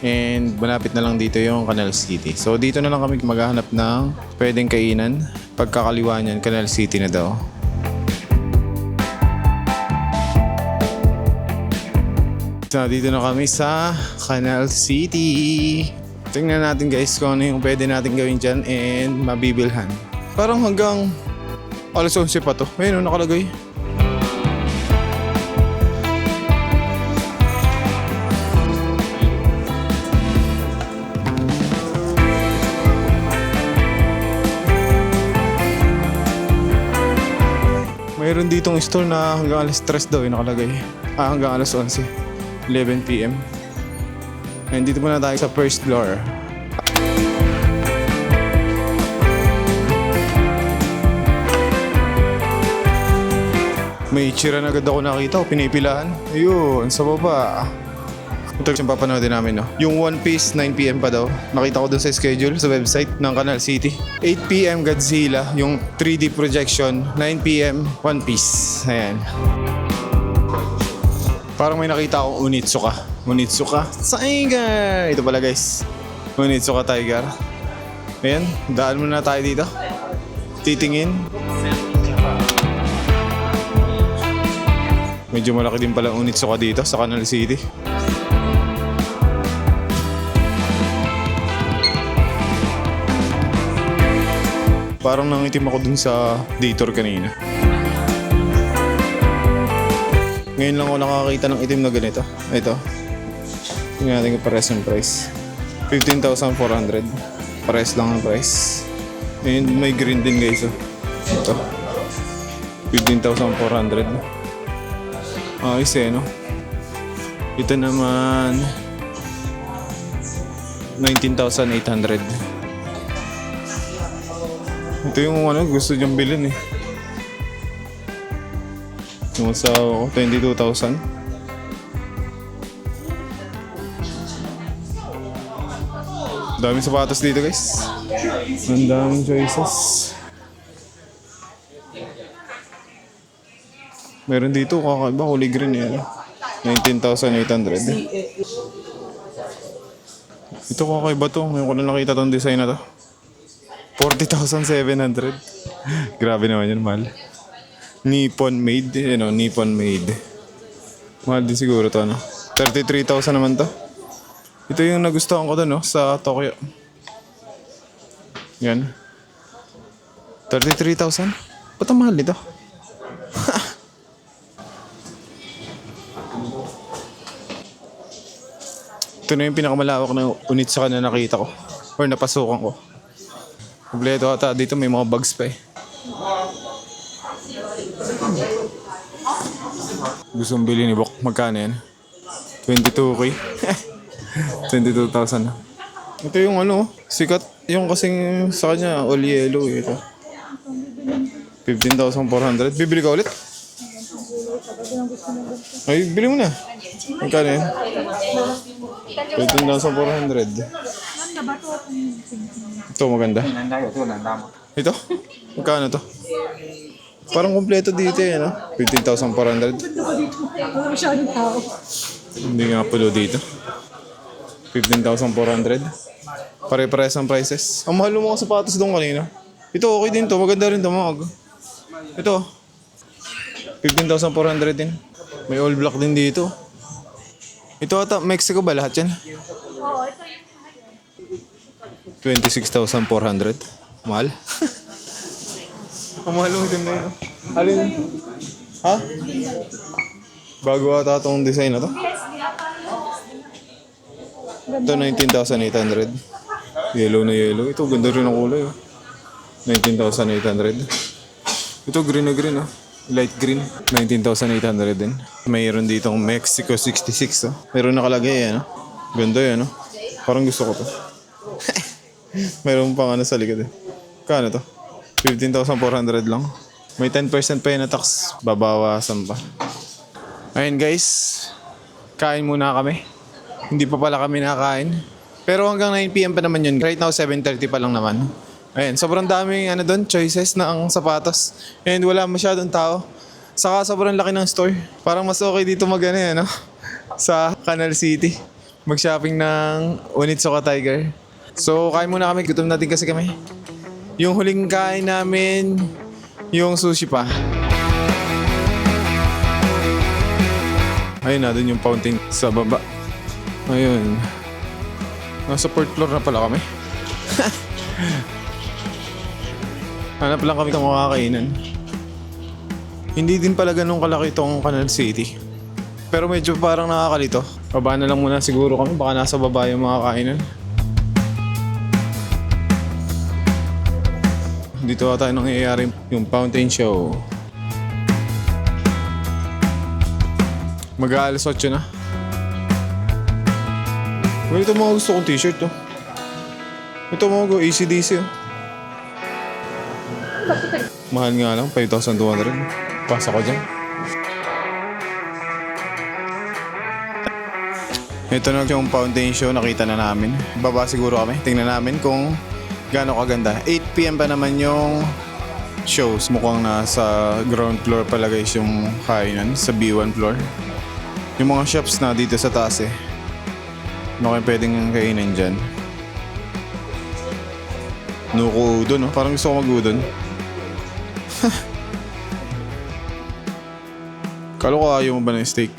And malapit na lang dito yung Canal City. So dito na lang kami maghahanap ng pwedeng kainan. Pagkakaliwa niyan, Canal City na daw. So dito na kami sa Canal City. Tingnan natin guys kung ano yung pwede natin gawin dyan and mabibilhan. Parang hanggang alas 11 pa to. Ayun, nakalagay. Mayroon ditong store na hanggang alas 3 daw yung nakalagay. Hanggang alas 11. 11 p.m. And dito muna tayo sa first floor. May itsura na agad ako nakita o pinipilaan. Ayun, sa baba. Ito yung papanoodin namin, no? Yung One Piece, 9 p.m. pa daw. Nakita ko dun sa schedule sa website ng Canal City. 8 p.m. Godzilla, yung 3D projection. 9 p.m. One Piece. Ayan. Parang may nakita akong Onitsuka. Onitsuka Tiger! Ito pala guys. Onitsuka Tiger. Ayan, daan muna tayo dito. Titingin. Medyo malaki din pala Onitsuka dito sa Canal City. Parang nangitim ako dun sa detour kanina. Ngayon lang ako nakakita ng itim na ganito. Ito. Tingnan natin kung pares yung price. 15,400. Pares lang ang price. And may green din guys. Oh. Ito. 15,400. Ayos eh, no? Ito naman 19,800. Ito yung ano, gusto niyang bilhin eh. Yung sa 22,000. Daming sapatos dito guys. Ang daming choices. Meron dito kakaiba, kulay green yan. 19,800. Ito kakaiba to. Ngayon ko na nakita tong design na to. 40,700. Grabe naman yun, mahal. Nippon made, Nippon made. Mahal din siguro to, no? 33,000 naman to. Ito yung nagustuhan ko doon, no? Sa Tokyo. Yan. 33,000? Ba't ang mahal nito? Ito na yung pinakamalawak na Onitsuka na nakita ko. Or napasukan ko. Kompleto ata. Dito may mga bags pa eh. Gustong bilhin ni Bok. Magkano yan? 22K. 22,000 na. Ito yung ano, sikat. Yung kasing sa kanya, all yellow eh. Ito. 15,400. Bibili ka ulit? Ay, bili mo na. Magkano yan? 15,400. Ito maganda. Ito? Magkano to? Parang kompleto dito eh, no? 15,400. Hindi nga pulo dito. 15,400. Pare-pares ang prices. Ang mahal mo mga sapatos doon kanina. Ito okay din to. Maganda rin to mga. Ito. 15,400 din. May all black din dito. Ito ata, Mexico ba lahat yan? Oo, ito yung 26,400. Mahal? Ang mahal mo itim na yun. Alin? Ha? Bago ata itong design na to. Ito 19,800. Yellow na yellow. Ito ganda rin ang kulay. 19,800. Ito green na green. Light green. 19,800 din. Mayroon ditong Mexico 66. Mayroon nakalagay yan. Ganda yan. Parang gusto ko to. Mayroon pang ano sa likod eh. Kano to? 15,400 lang. May 10% pa yun na tax. Babawasan pa. Ayun guys. Kain muna kami. Hindi pa pala kami nakain. Pero hanggang 9 PM pa naman yun. Right now, 7:30 pa lang naman. Ayan, sobrang daming doon, choices na ang sapatos. And wala masyadong tao. Saka sobrang laki ng store. Parang mas okay dito sa Canal City. Mag-shopping ng Onitsuka Tiger. So, kain muna kami. Gutom natin kasi kami. Yung huling kain namin, yung sushi pa. Ayun na, dun yung fountain sa baba. Ayun. Nasa 4th floor na pala kami. Hanap lang kami ng makakainan. Hindi din pala ganun kalaki itong Canal City. Pero medyo parang nakakalito. Baba na lang muna siguro kami. Baka nasa baba yung mga kainan. Dito tayo nangyayari yung fountain show. Mag-aalas 8 na. Well, ito mga gusto kong t-shirt to. Ito mga go AC/DC oh. Mahal nga lang, 5,200. Pasa ko dyan. Ito na yung fountain show, nakita na namin. Baba siguro kami, tingnan namin kung gaano kaganda. 8 PM pa naman yung shows. Mukhang nasa ground floor pala guys yung kainan, sa B1 floor. Yung mga shops na dito sa taas eh. Ano kayo pwedeng kainan dyan? Nuko udon, no? Parang gusto ko mag-udon. Kalo ko ayaw mo ba ng steak?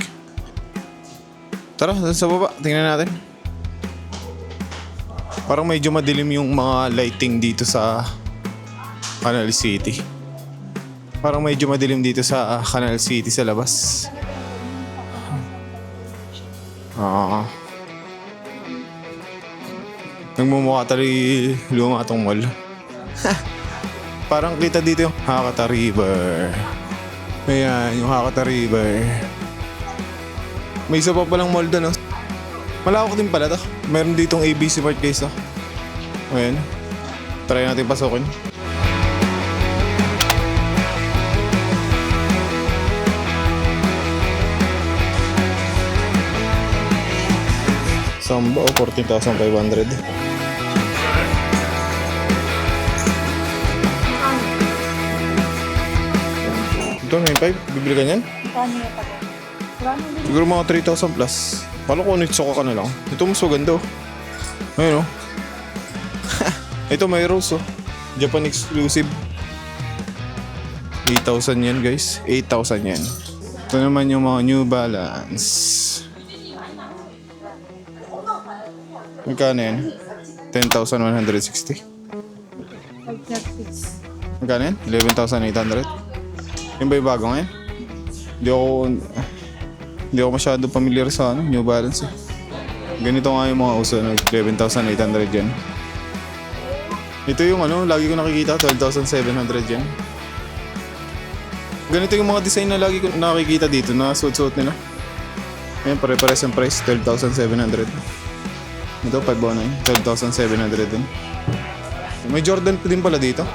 Tara, dun sa baba. Tingnan natin. Parang medyo madilim yung mga lighting dito sa Canal City. Parang medyo madilim dito sa Canal City sa labas. Nagmumukha tali luma tong mall. Parang kita dito yung Hakata River. Ayan, yung Hakata River. May isa pa palang mall doon, oh. Malawak din pala to. Meron ditong ABC Mart guys, oh. Ayan. Try natin pasukin. Samba o 14,500. Ito, 9,500. Bibili ka niyan? Siguro mga 3,000 plus. Kala ko Onitsuka ka na lang. Ito mas maganda oh. Ayun oh. Ito may rose oh. Japan exclusive. 8,000 yan guys. 8,000 yan. Ito naman yung mga New Balance. Magkano yan? 10,160. Magkano yan? 11,800. Yung ba yung bago ngayon? Hindi ako masyado familiar sa New Balance eh. Ganito nga yung mga uso, 11,800 yan. Ito yung lagi ko nakikita, 12,700 yan. Ganito yung mga design na lagi ko nakikita dito na suot-suot nila. Ayan, pare-pares ang price, 12,700. Ito, 509, 12,700 din. May Jordan pa din pala dito.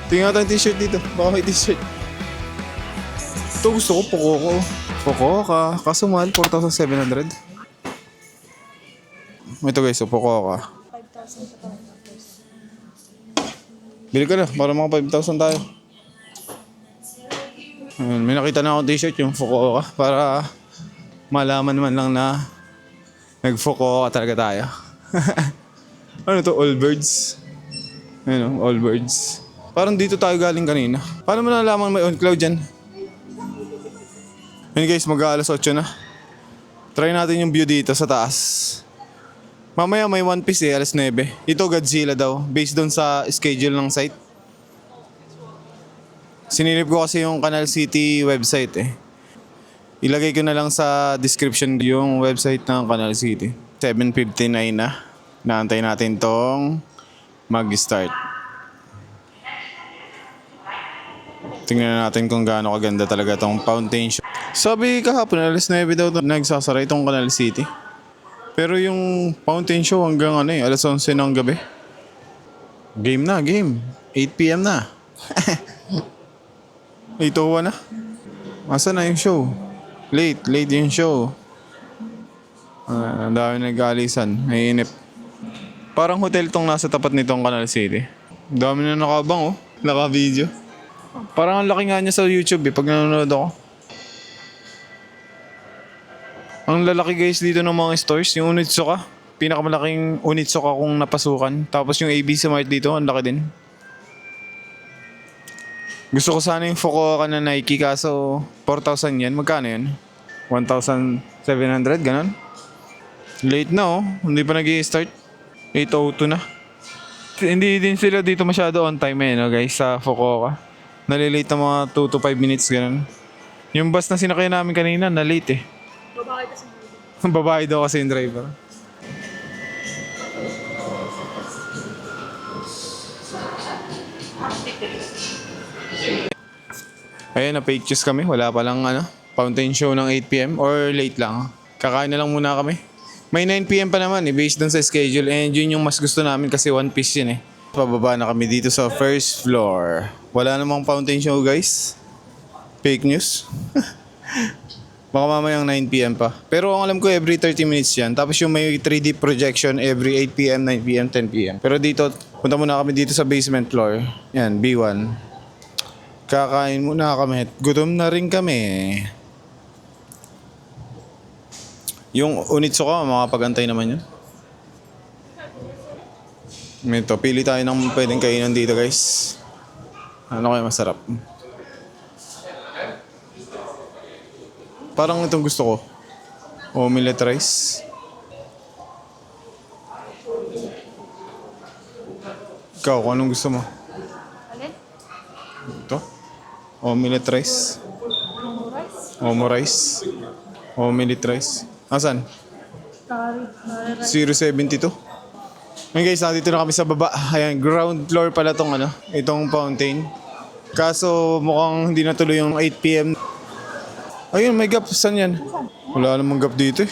Tingnan natin yung t-shirt dito. Baka may t-shirt. Ito gusto ko, Pokoko. Pococa. Kaso mahal, 4,700. Ito guys, Pococa. 5,000. Bili ka na, para mga 5,000 tayo. Ayun, may nakita na akong t-shirt yung Pococa. Para malaman man lang na nag-Pococa talaga tayo. Ano to? Allbirds. Ayun, Allbirds. Parang dito tayo galing kanina. Paano mo nalaman may on cloud dyan? Ayun guys, mag-aalas 8 na. Try natin yung view dito sa taas. Mamaya may One Piece eh, alas 9. Ito Godzilla daw, based doon sa schedule ng site. Sinilip ko kasi yung Canal City website eh. Ilagay ko na lang sa description yung website ng Canal City. 7:59 na. Naantay natin tong mag-start. Tingnan natin kung gaano kaganda talaga tong fountain show. Sabi kahapon, alas 9 daw nagsasara itong Canal City. Pero yung fountain show hanggang alas 11 ng gabi. Game na, game. 8 PM na. 8:01 na. Asa na yung show? Late yung show. Ang dami nag-aalisan. Naiinip. Parang hotel tong nasa tapat nitong Canal City. Ang dami na nakabang oh. Naka-video. Parang ang laki nga niya sa YouTube pag nanonood ako. Ang lalaki guys dito ng mga stores. Yung Onitsuka. Pinakamalaking Onitsuka kung napasukan. Tapos yung ABC Mart dito, ang laki din. Gusto ko sana yung Fukuoka na Nike kaso 4,000 yan. Magkano yan? 1,700? Ganon? Late na oh. Hindi pa nag-i-start. 8:02 na. Hindi din sila dito masyado on time no guys sa Fukuoka. Nalilate na mga 2 to 5 minutes ganon. Yung bus na sinakay namin kanina, na-late eh. Babae daw kasi yung driver. Ayun, na-fake choose kami. Wala palang fountain show ng 8 PM or late lang. Kakain na lang muna kami. May 9 PM pa naman based dun sa schedule and yun yung mas gusto namin kasi one piece yun eh. Pababa na kami dito sa first floor. Wala namang fountain show guys. Fake news. Baka mamayang 9 PM pa. Pero ang alam ko every 30 minutes yan. Tapos yung may 3D projection every 8 PM, 9 PM, 10 PM. Pero dito, punta muna kami dito sa basement floor. Yan, B1. Kakain muna kami. Gutom na rin kami. Yung Onitsuka, makapag-antay naman yun. Ito, pili tayo ng pwedeng kainan dito guys. Ano kaya masarap? Parang itong gusto ko. Omelette rice. Ikaw, kung anong gusto mo? Ito? Omelette rice. Omo rice. Omelette rice. Asan? 072. Ngayon guys, nandito na kami sa baba. Ayan, ground floor pala tong itong fountain. Kaso mukhang hindi natuloy yung 8 PM. Ayun, may gap. Saan yan? Wala namang gap dito eh.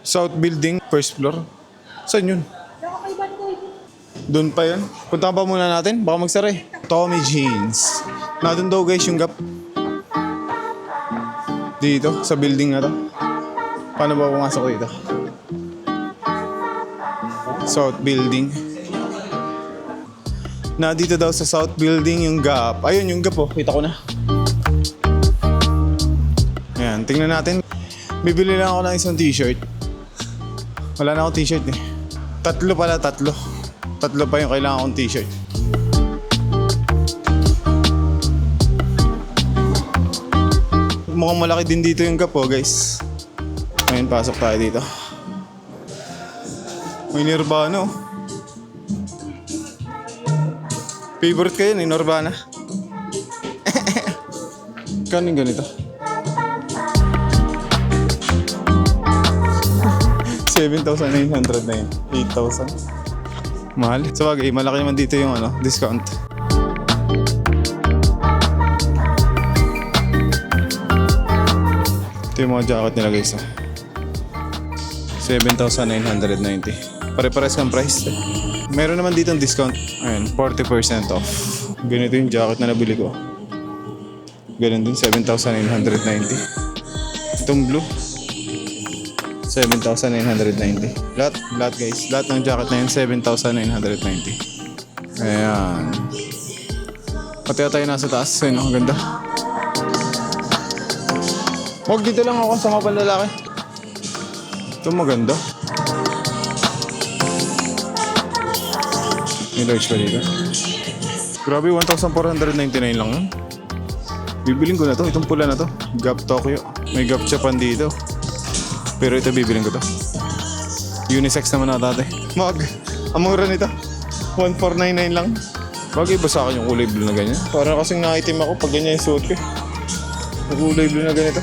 South building, first floor. Saan yun? Doon pa yun. Punta pa muna natin. Baka magsara eh. Tommy Jeans. Nandun daw guys yung gap. Dito, sa building na to. Paano ba pumasok dito? South building. Dito daw sa South building yung gap. Ayun yung gap oh. Kita ko na. Ayan, tingnan natin. Bibili lang ako ng isang t-shirt. Wala na akong t-shirt eh. Tatlo pa yung kailangan akong t-shirt. Mukhang malaki din dito yung gap oh guys. Ngayon, pasok tayo dito. May Nirvana oh. Favorite ko yun eh, Nirvana. Kaning ganito? 7,900 na yun. 8,000. Mahal. Sa bagay, malaki naman dito yung discount. Ito yung mga jacket nila guys. 7,990. Pare-pares kang price. Meron naman dito discount. Ayun, 40% off. Ganito yung jacket na nabili ko. Ganun din, 7,990. Itong blue, 7,990. Lahat guys. Lahat ng jacket na yun, 7,990. Ayan. Pati tayo nasa taas. Ayun, ang ganda. Huwag dito lang ako sa mga panlalaki. Ito maganda. May large pa dito. Grabe, 1,499 lang yun. Bibiling ko na to. Itong pula na to. Gap Tokyo. May Gap Japan dito. Pero ito bibiling ko to. Unisex naman na dati. Ang mura nito. 1,499 lang. Bagay ba sa akin yung kulay blue na ganyan? Parang kasing nakaitim ako pag ganyan yung suot ko. Yung kulay blue na ganito.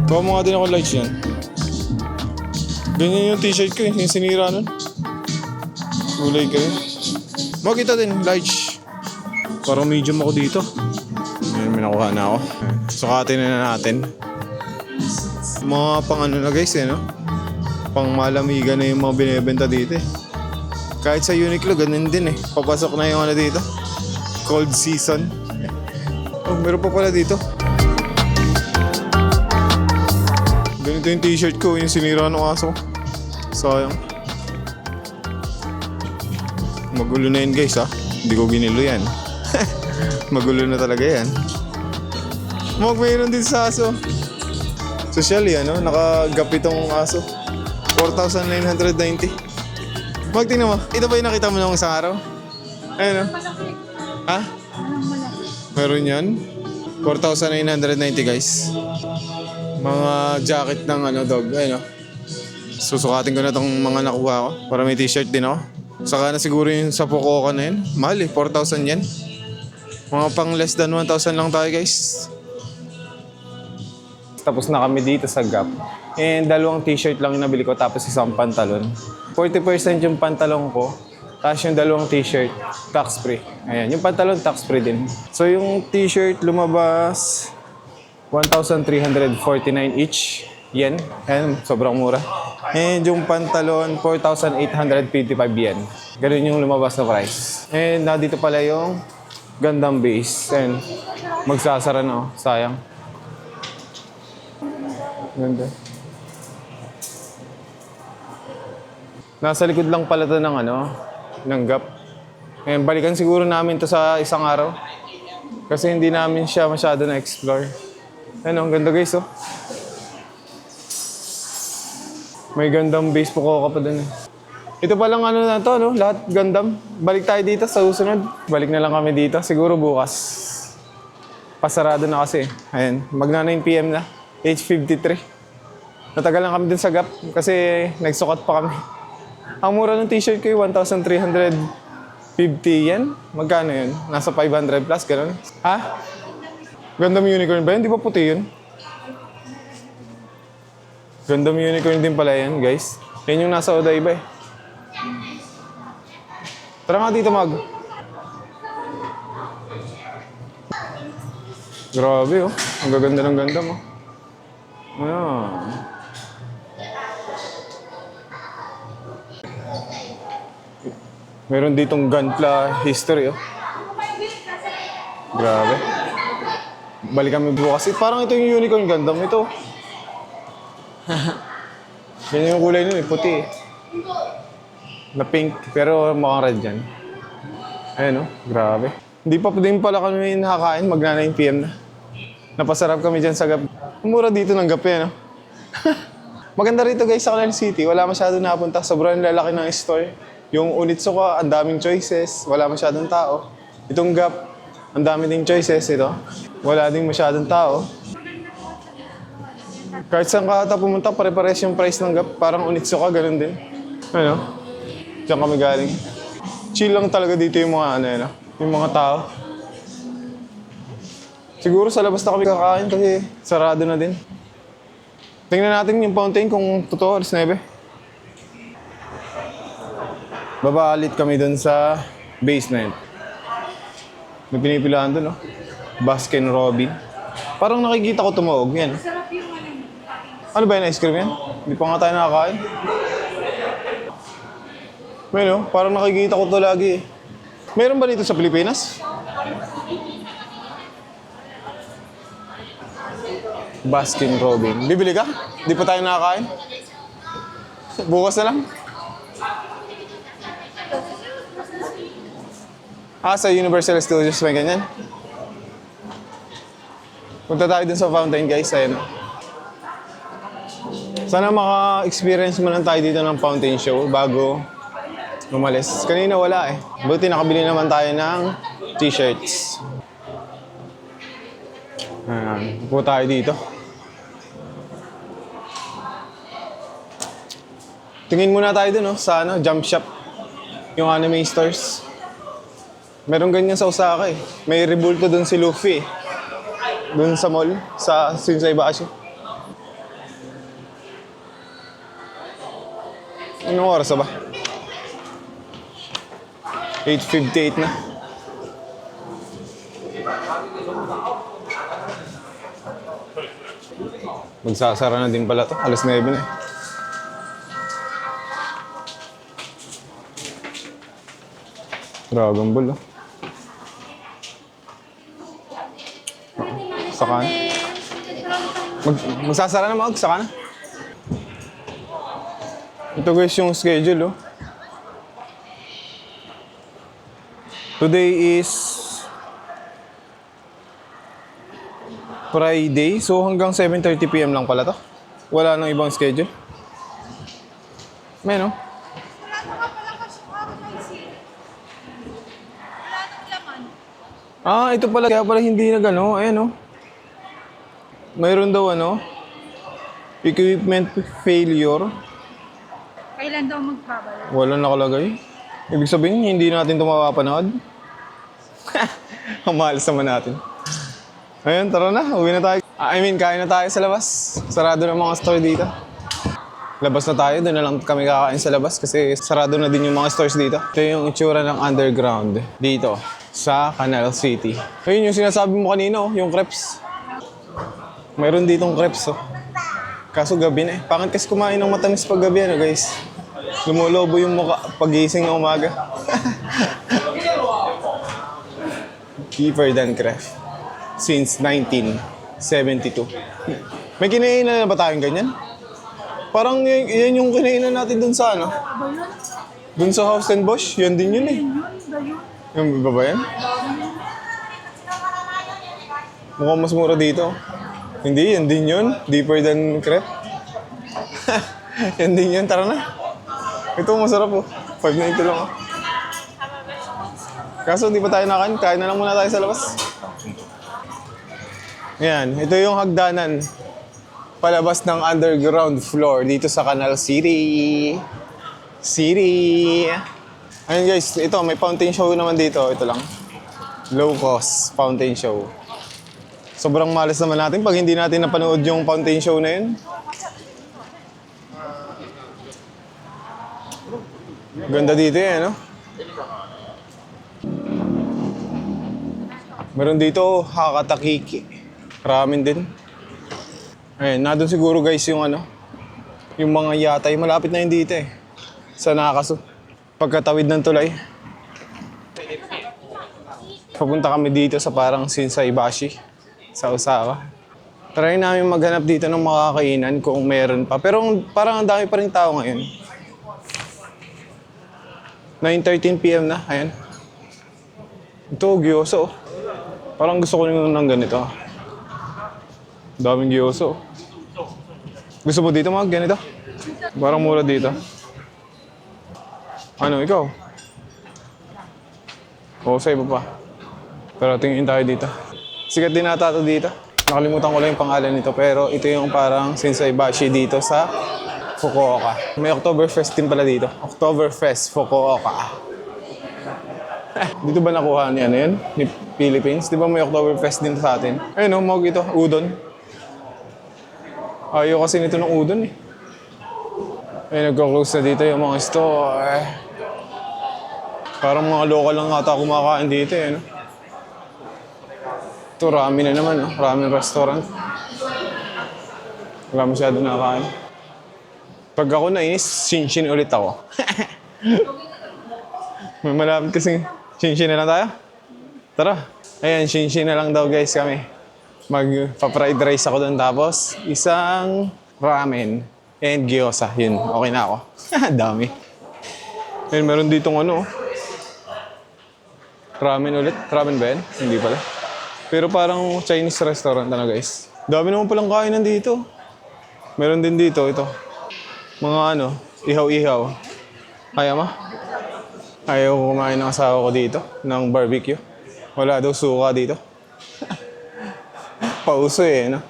Bawa mo nga din ako lights yan. Ganyan yung t-shirt ko yung sinira nun. Kulay kayo. Makita din, large. Parang medium ako dito. Ayan, may nakuha na ako. Sukatin na natin. Mga pang na guys no? Pang malamigan na yung mga binibenta dito eh. Kahit sa Uniqlo, ganun din eh. Papasok na yung dito. Cold season. Oh, meron pa pala dito. Ito yung t-shirt ko, yung sinira ng aso. Sayang. Magulo na yun guys ha. Hindi ko ginilo yan. Magulo na talaga yan. Mayroon din sa aso. Social yan, no? Nakagap itong aso. 4,990. Tingnan mo. Ito ba yung nakita mo nung isang araw? Ayun, no? Ha? Meron yan. 4,990 guys. Mga jacket ng dog. Ayun, no? Susukatin ko na tong mga nakuha ko. Para may t-shirt din ako. Saka na siguro yung sa Fukuoka na yun. Mahal 4,000 yan. Mga pang less than 1,000 lang tayo guys. Tapos na kami dito sa Gap. And dalawang t-shirt lang yung nabili ko tapos isang pantalon. 40% yung pantalon ko. Tapos yung dalawang t-shirt, tax free. Ayan, yung pantalon tax free din. So yung t-shirt lumabas 1,349 each. Yen. Ayan, sobrang mura. And yung pantalon 4,855 yen. Ganun yung lumabas na price. And dito pala yung Gundam base. And magsasara na, sayang. Ganda. Nasa likod lang pala to ng Gap. Ngayon, balikan siguro namin to sa isang araw. Kasi hindi namin siya masyado na-explore. Ayun, ang ganda guys, oh. May Gundam base po ko pa dun. Ito palang na to, no? Lahat Gundam. Balik tayo dito sa susunod. Balik na lang kami dito. Siguro bukas. Pasarado na kasi. Ayan, magna 9 PM na. 8:53. Natagal lang kami dun sa Gap kasi nagsukat pa kami. Ang mura ng t-shirt ko yung 1,350 yen. Magkano yun? Nasa 500 plus, gano'n. Ha? Gundam Unicorn ba yun? Di ba puti yun? Gundam Unicorn din pala yan, guys. Yan yung nasa Odaiba eh. Tara nga dito, Mag. Grabe, oh. Ang gaganda ng Gundam, oh. Ayan. Meron ditong Gunpla history, oh. Grabe. Balik kami bukas. Parang ito yung Unicorn Gundam. Ito. Yan yung kulay nun, eh. Puti, eh. Na pink. Pero mukhang red yan. Ayan, oh. Grabe. Hindi pa din pala kami nakakain. Magna 9 PM na. Napasarap kami dyan sa Gap. Mura dito ng Gap, no? Maganda rito guys sa Canal City. Wala masyado napunta. Sobrang lalaki ng store. Yung Onitsuka, ang daming choices. Wala masyadong tao. Itong Gap, ang dami ding choices. Ito, wala ding masyadong tao. Kahit saan ka ata pumunta, pare-pares yung price ng Gap. Parang Onitsuka, ganun din. Ano? Diyan kami galing. Chill lang talaga dito yung mga yung mga tao. Siguro sa labas na kami kakain kasi sarado na din. Tingnan natin yung fountain kung totoo, alas 9. Babalit kami dun sa basement. May pinipilahan dun, no? Baskin Robin. Parang nakikita ko tumawag yan. Ano ba yung ice cream yan? Hindi pa nga tayo nakakain. Well, parang nakikita ko to lagi. Meron ba dito sa Pilipinas? Baskin Robin. Bibili ka? Di pa tayo nakakain? Bukas na lang? Sa Universal Studios may ganyan. Punta tayo dun sa fountain guys. Ayan. Sana maka-experience mo lang tayo dito ng fountain show bago umalis. Kanina wala eh. Buti nakabili naman tayo ng t-shirts. Ayan. Upo tayo dito. Tingin muna tayo dun, sa Jump Shop. Yung anime stores. Meron ganyan sa Osaka eh. May rebulto dun si Luffy eh. Dun sa mall, sa Shinsaibashi. Anong oras ba? 8:58 na. Magsasara na din pala to. Alas 9 na eh. Dragon Ball, oh. Saka na. Magsasara na, Mag. Saka na. Ito guys yung schedule, oh. Today is Friday, so hanggang 7:30 PM lang pala to. Wala nang ibang schedule. May no? Ah, ito pala. Kaya pala hindi nag-ano. Ayan, oh. Mayroon daw ano, equipment failure. Kailan daw magbabalik? Wala nakalagay. Ibig sabihin, hindi natin ito mapapanood. Ang mahalas naman natin. Ayun, tara na. Uwi na tayo. Kain na tayo sa labas. Sarado na mga store dito. Labas na tayo. Doon na lang kami kakain sa labas kasi sarado na din yung mga stores dito. Ito yung itsura ng underground dito sa Canal City. Ayun yung sinasabi mo kanina, oh, yung crepes. Mayroon ditong crepes, oh. Kaso gabi na eh. Pangit kasi kumain ng matamis pag gabi, ano guys. Lumulobo yung mukha pagising ng umaga. Cheaper than crepe. Since 1972. May kinainan na ba tayong ganyan? Parang yan yung kinainan natin dun sa ano? Dun sa House and Bosch, yan din yun eh. Yung iba ba yan? Mukhang mas mura dito. Hindi, yan din yun. Deeper than crepe. Yan din yun, tara na. Ito masarap oh. 5.90 lang oh. Kaso di pa tayo nakain, kain na lang muna tayo sa labas. Yan, ito yung hagdanan palabas ng underground floor dito sa Canal City. Ayun guys, ito may fountain show naman dito. Ito lang. Low cost fountain show. Sobrang malas naman natin pag hindi natin napanood yung fountain show na yun. Ganda dito eh, no? Meron dito, Hakatakiki. Ramen din. Ayun, nandun siguro guys yung ano, yung mga yatay. Malapit na yun dito eh. Sa Nakasu. Pagkatawid ng tulay. Papunta kami dito sa parang Shinsaibashi. Sa Osaka. Try namin maghanap dito ng makakainan kung meron pa. Pero parang ang dami pa rin tao ngayon. 9:13 PM na. Ayan. Ito, gyozo. Parang gusto ko ng ganito. Daming gyozo. Gusto mo dito mga ganito? Parang mura dito. Ano, ikaw? Oo, sa iba pa. Pero tingin tayo dito. Sikat din ata ito dito. Nakalimutan ko lang yung pangalan nito. Pero ito yung parang Shinsaibashi dito sa Fukuoka. May Oktoberfest din pala dito. Oktoberfest Fukuoka. Dito ba nakuha ni ano yun? Ni Philippines? Di ba may Oktoberfest din sa atin? Ayun o, mga ito. Udon. Ayaw kasi nito ng udon eh. Ay, nagko-close na dito yung mga store. Parang mga local lang ata kumakain dito eh. No? Ito, ramen na naman. No? Ramen restaurant. Wala masyado nakakain. Pag ako nainis, shinshin ulit ako. May malapit kasing shinshin na lang tayo. Tara. Ayan, shinshin na lang daw guys kami. Magpa-fried rice ako doon tapos isang ramen and gyoza. Yun, okay na ako. Dami. Ayun, meron ditong ano. Ramen ulit. Ramen ba yan? Hindi pala. Pero parang Chinese restaurant na guys. Dami naman palang kainan dito. Meron din dito, ito. Mga ano, ihaw-ihaw. Kaya mo? Ayaw ko kumain ng asawa ko dito, ng barbecue. Wala daw suka dito. Pauso eh, no?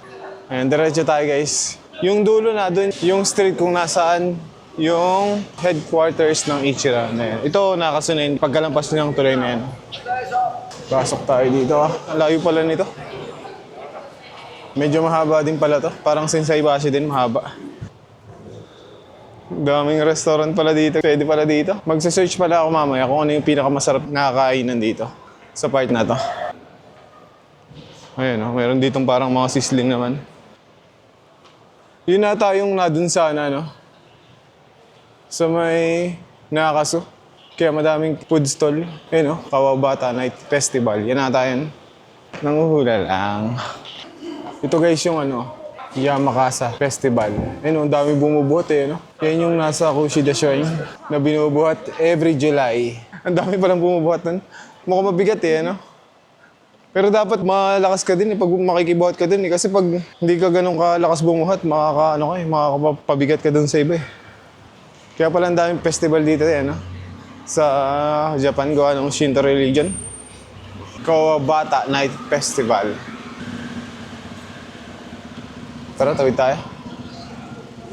Ayan, diretso tayo guys. Yung dulo na dun, yung street kung nasaan yung headquarters ng Ichiran na yan. Ito nakasunin pagkalampas ng tulay na yan. Pasok tayo dito ah. Ang layo pala nito. Medyo mahaba din pala to. Parang Shinsaibashi din, mahaba. Daming restaurant pala dito. Pwede pala dito. Magsa-search pala ako mamaya kung ano yung pinakamasarap na kainan dito. Sa part na to. Ayan o, meron ditong parang mga sizzling naman. Yun nata yung nadun sana, no? Sa may Nakasu. Kaya madaming food stall. Ayun o, Kawabata Night Festival. Yan nata yan. Nanguhula lang. Ito guys yung ano, Yamakasa Festival. Ayun, ang dami bumubuhat eh, no? Yan yung nasa Kushida Shrine na binubuhat every July. Ang dami palang bumubuhat nun. Mukhang mabigat eh, no? Pero dapat malakas ka din eh, pag makikibuhat ka din eh. Kasi pag hindi ka ganun kalakas bumuhat, makakapabigat ka dun sa iba eh. Kaya pala ang daming festival dito eh, no? Sa Japan, gawa ng Shinto religion. Kawabata Night Festival. Tara, tawid tayo.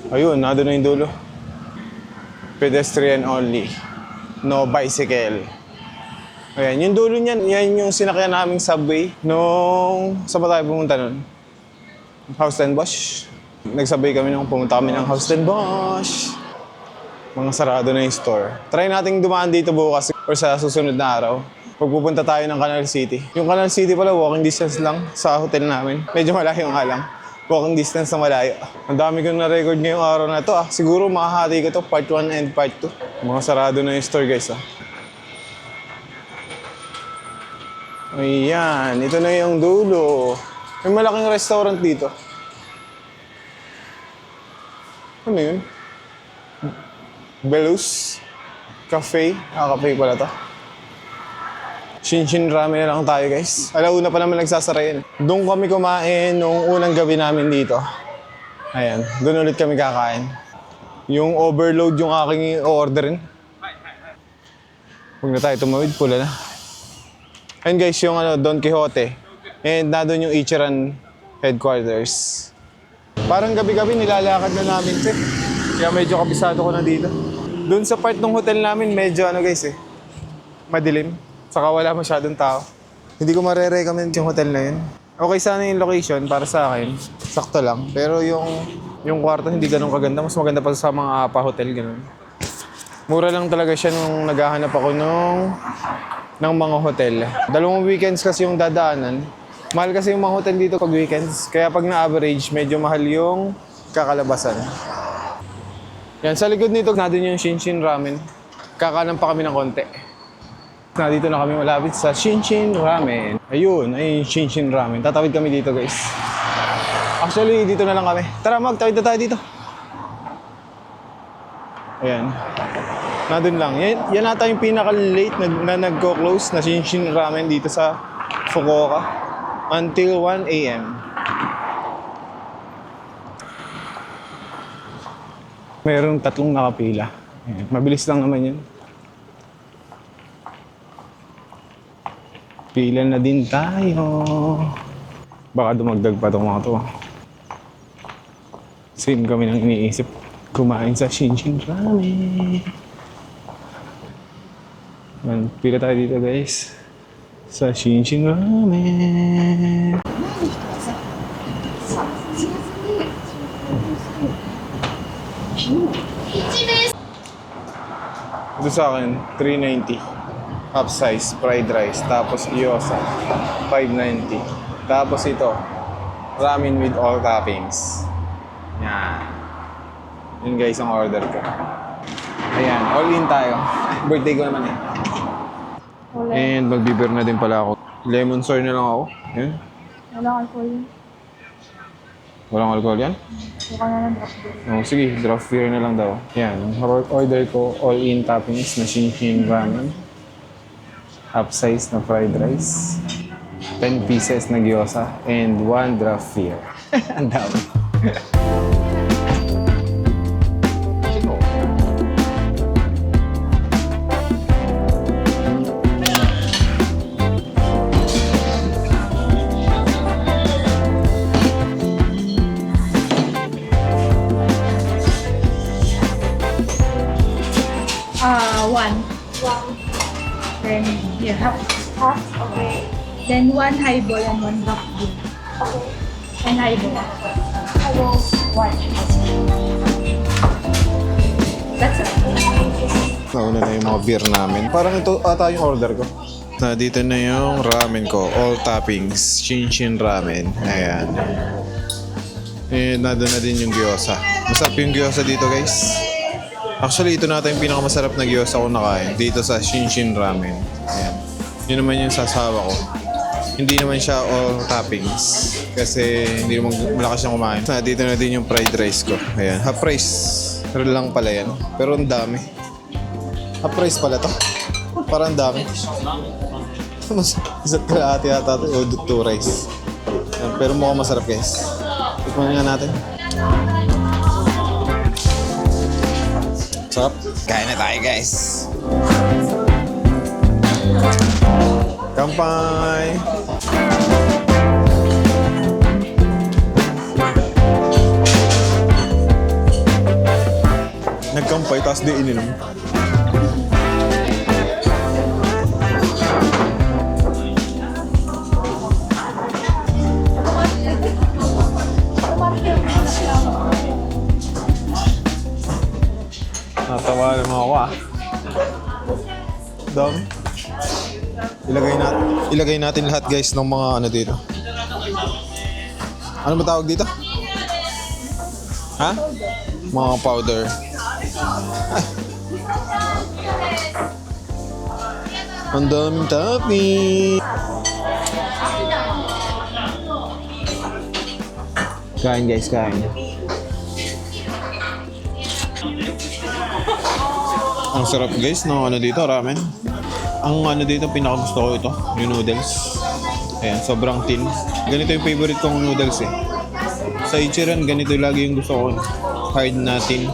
Ayun, nado na yung dulo. Pedestrian only. No bicycle. Ayan, yung dulo niyan, yan yung sinakyan naming subway nung saan ba tayo pumunta nun? Haustenbosch. Nagsabay kami nung pumunta kami ng Haustenbosch. Mga sarado na yung store. Try nating dumaan dito bukas or sa susunod na araw. Pagpupunta tayo ng Canal City. Yung Canal City pala, walking distance lang sa hotel namin. Medyo malayo nga lang. Walking distance na malayo. Ang dami kong na-record ngayong araw na to. Siguro makahati ko to, part 1 and part 2. Mga sarado na yung store guys. Ayan, ito na yung dulo. May malaking restaurant dito. Ano yun? Belus Cafe. Cafe pala to. Shinshin ramen na lang tayo guys. Alauna pa naman nagsasara yun. Doon kami kumain nung unang gabi namin dito. Ayan, doon ulit kami kakain. Yung overload yung aking i-orderin. Huwag na tayo tumawid, pula na. Ayun guys, yung Don Quixote. And nandun yung Ichiran headquarters. Parang gabi-gabi nilalakad na namin ito. Kaya medyo kabisado ko na dito. Doon sa part ng hotel namin, medyo madilim. Saka wala masyadong tao. Hindi ko mare-recommend yung hotel na yun. Okay sana yung location para sa akin. Sakto lang. Pero yung kwarto hindi ganun kaganda. Mas maganda pa sa mga pa-hotel, ganun. Mura lang talaga siya nung naghahanap ako ng mga hotel. 2 weekends kasi yung dadaanan. Mahal kasi yung mga hotel dito pag weekends. Kaya pag na-average, medyo mahal yung kakalabasan. Yan, sa likod nito, nandun yung Shinshin Ramen. Kakanan pa kami ng konti. Nandito na kami malapit sa Shinshin Ramen. Ayun, ay Shinshin Ramen. Tatawid kami dito guys. Actually, dito na lang kami. Tara, magtawid na tayo dito. Ayan. Nandun lang. Yan ata yung pinaka-late na nagko-close na Shinshin Ramen dito sa Fukuoka. Until 1 a.m. Mayroong 3 nakapila. Ayan. Mabilis lang naman yan. Pila na din tayo. Baka dumagdag pa itong mga to. Same kami nang iniisip. Kumain sa Shinshin Ramen. Pila tayo dito guys. Sa Shinshin Ramen. Ito sa akin, 390. Half size, fried rice. Tapos gyoza, 590. Tapos ito, ramen with all toppings. Yan. Yun guys ang order ko. Ayan, all in tayo. Birthday ko naman eh. And magbibir na din pala ako. Lemon soy na lang ako. Yan. Walang alcohol yun. Walang alcohol yan? Mukha na lang drop beer. Oh, sige, draft beer na lang daw. Yan, order ko all-in toppings na Shinshin Ramen. Half size na fried rice. 10 pieces na gyoza. And 1 draft beer. Ang dami. One. Then, yeah, half. Okay. Then 1 highball and 1 drop beer. Okay. And highball. I will watch. That's it. Nauna na yung mga beer namin. Parang ito ata yung order ko. Dito na yung ramen ko. All toppings. Shinshin Ramen. Ayan. And nandun na din yung gyoza. Masarap yung gyoza dito guys. Actually, ito na yung pinakamasarap na gyoza ko nakain dito sa Shinshin Ramen. Ayan. Yun naman yung sasawa ko. Hindi naman siya all toppings. Kasi hindi naman malakas siyang kumain. Dito na din yung fried rice ko. Ayan, half price. Pero lang pala yan. Pero ang dami. Half price pala to. Parang dami. Isa't kalahati yata ito. O, 2 rice. Ayan, pero mukhang masarap guys. Tikman nga natin. Sarap. Kain na tayo guys. Kampay! Nagkampay, tapos di ininom. Natawa naman ako ah. Dami. Ilagay natin lahat guys ng mga ano dito. Ano ba tawag dito? Ha? Mga powder. Ah. Ang daming topping. Kain guys, kain. Ang sarap guys ng ano dito, ramen. Ang ano dito, pinakagusto ko ito, yung noodles. Ayan, sobrang thin. Ganito yung favorite kong noodles eh. Sa Ichiran, ganito lagi yung gusto ko. Hard na thin.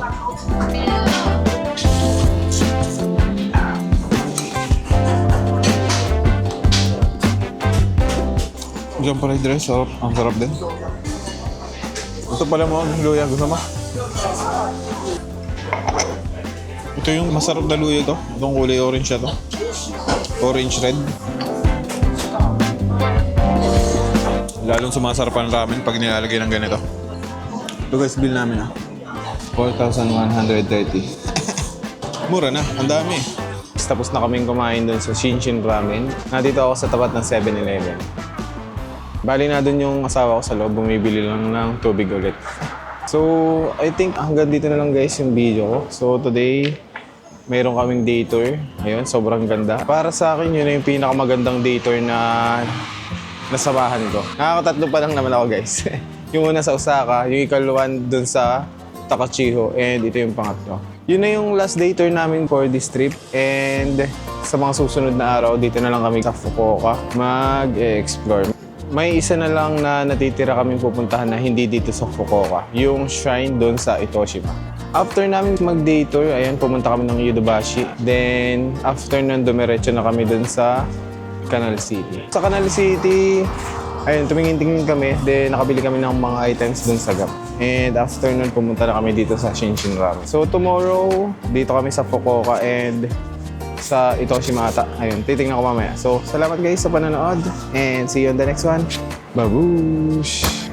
Diyan pala yung dress, sarap. Ang sarap din. Ito pala mo, luya. Gusto mo? Ito yung masarap na luya ito. Itong kulay orange siya to. Orange red. Lalong sumasarap ang ramen pag nilalagay ng ganito. Ito guys, bill namin 4,130. Mura na, ang dami. Tapos na kaming kumain dun sa Shinshin Ramen. Nandito ako sa tapat ng 7-Eleven. Bali na dun yung asawa ko sa loob, bumibili lang ng tubig ulit. So, I think hanggang dito na lang guys yung video ko. So, today, mayroon kaming day tour. Ayun, sobrang ganda. Para sa akin, yun na yung pinakamagandang day tour na nasamahan ko. Nakakatatlo pa lang naman ako guys. Yung una sa Osaka, yung ikaluwan dun sa Takachiho, and ito yung pangatlo. Yun na yung last day tour namin for this trip. And sa mga susunod na araw, dito na lang kami sa Fukuoka mag-explore. May isa na lang na natitira kaming pupuntahan na hindi dito sa Fukuoka. Yung shrine doon sa Itoshima. After namin mag-day tour, ayan, pumunta kami ng Yodobashi. Then, after nun, dumiretso na kami doon sa Canal City. Sa Canal City, ayun, tumingin-tingin kami. Then, nakabili kami ng mga items doon sa Gap. And after nun, pumunta na kami dito sa Shinshin Ramen. So, tomorrow, dito kami sa Fukuoka and sa Itoshima ata. Ayun, titingnan ko mamaya. So, salamat guys sa panonood. And see you on the next one. Babush!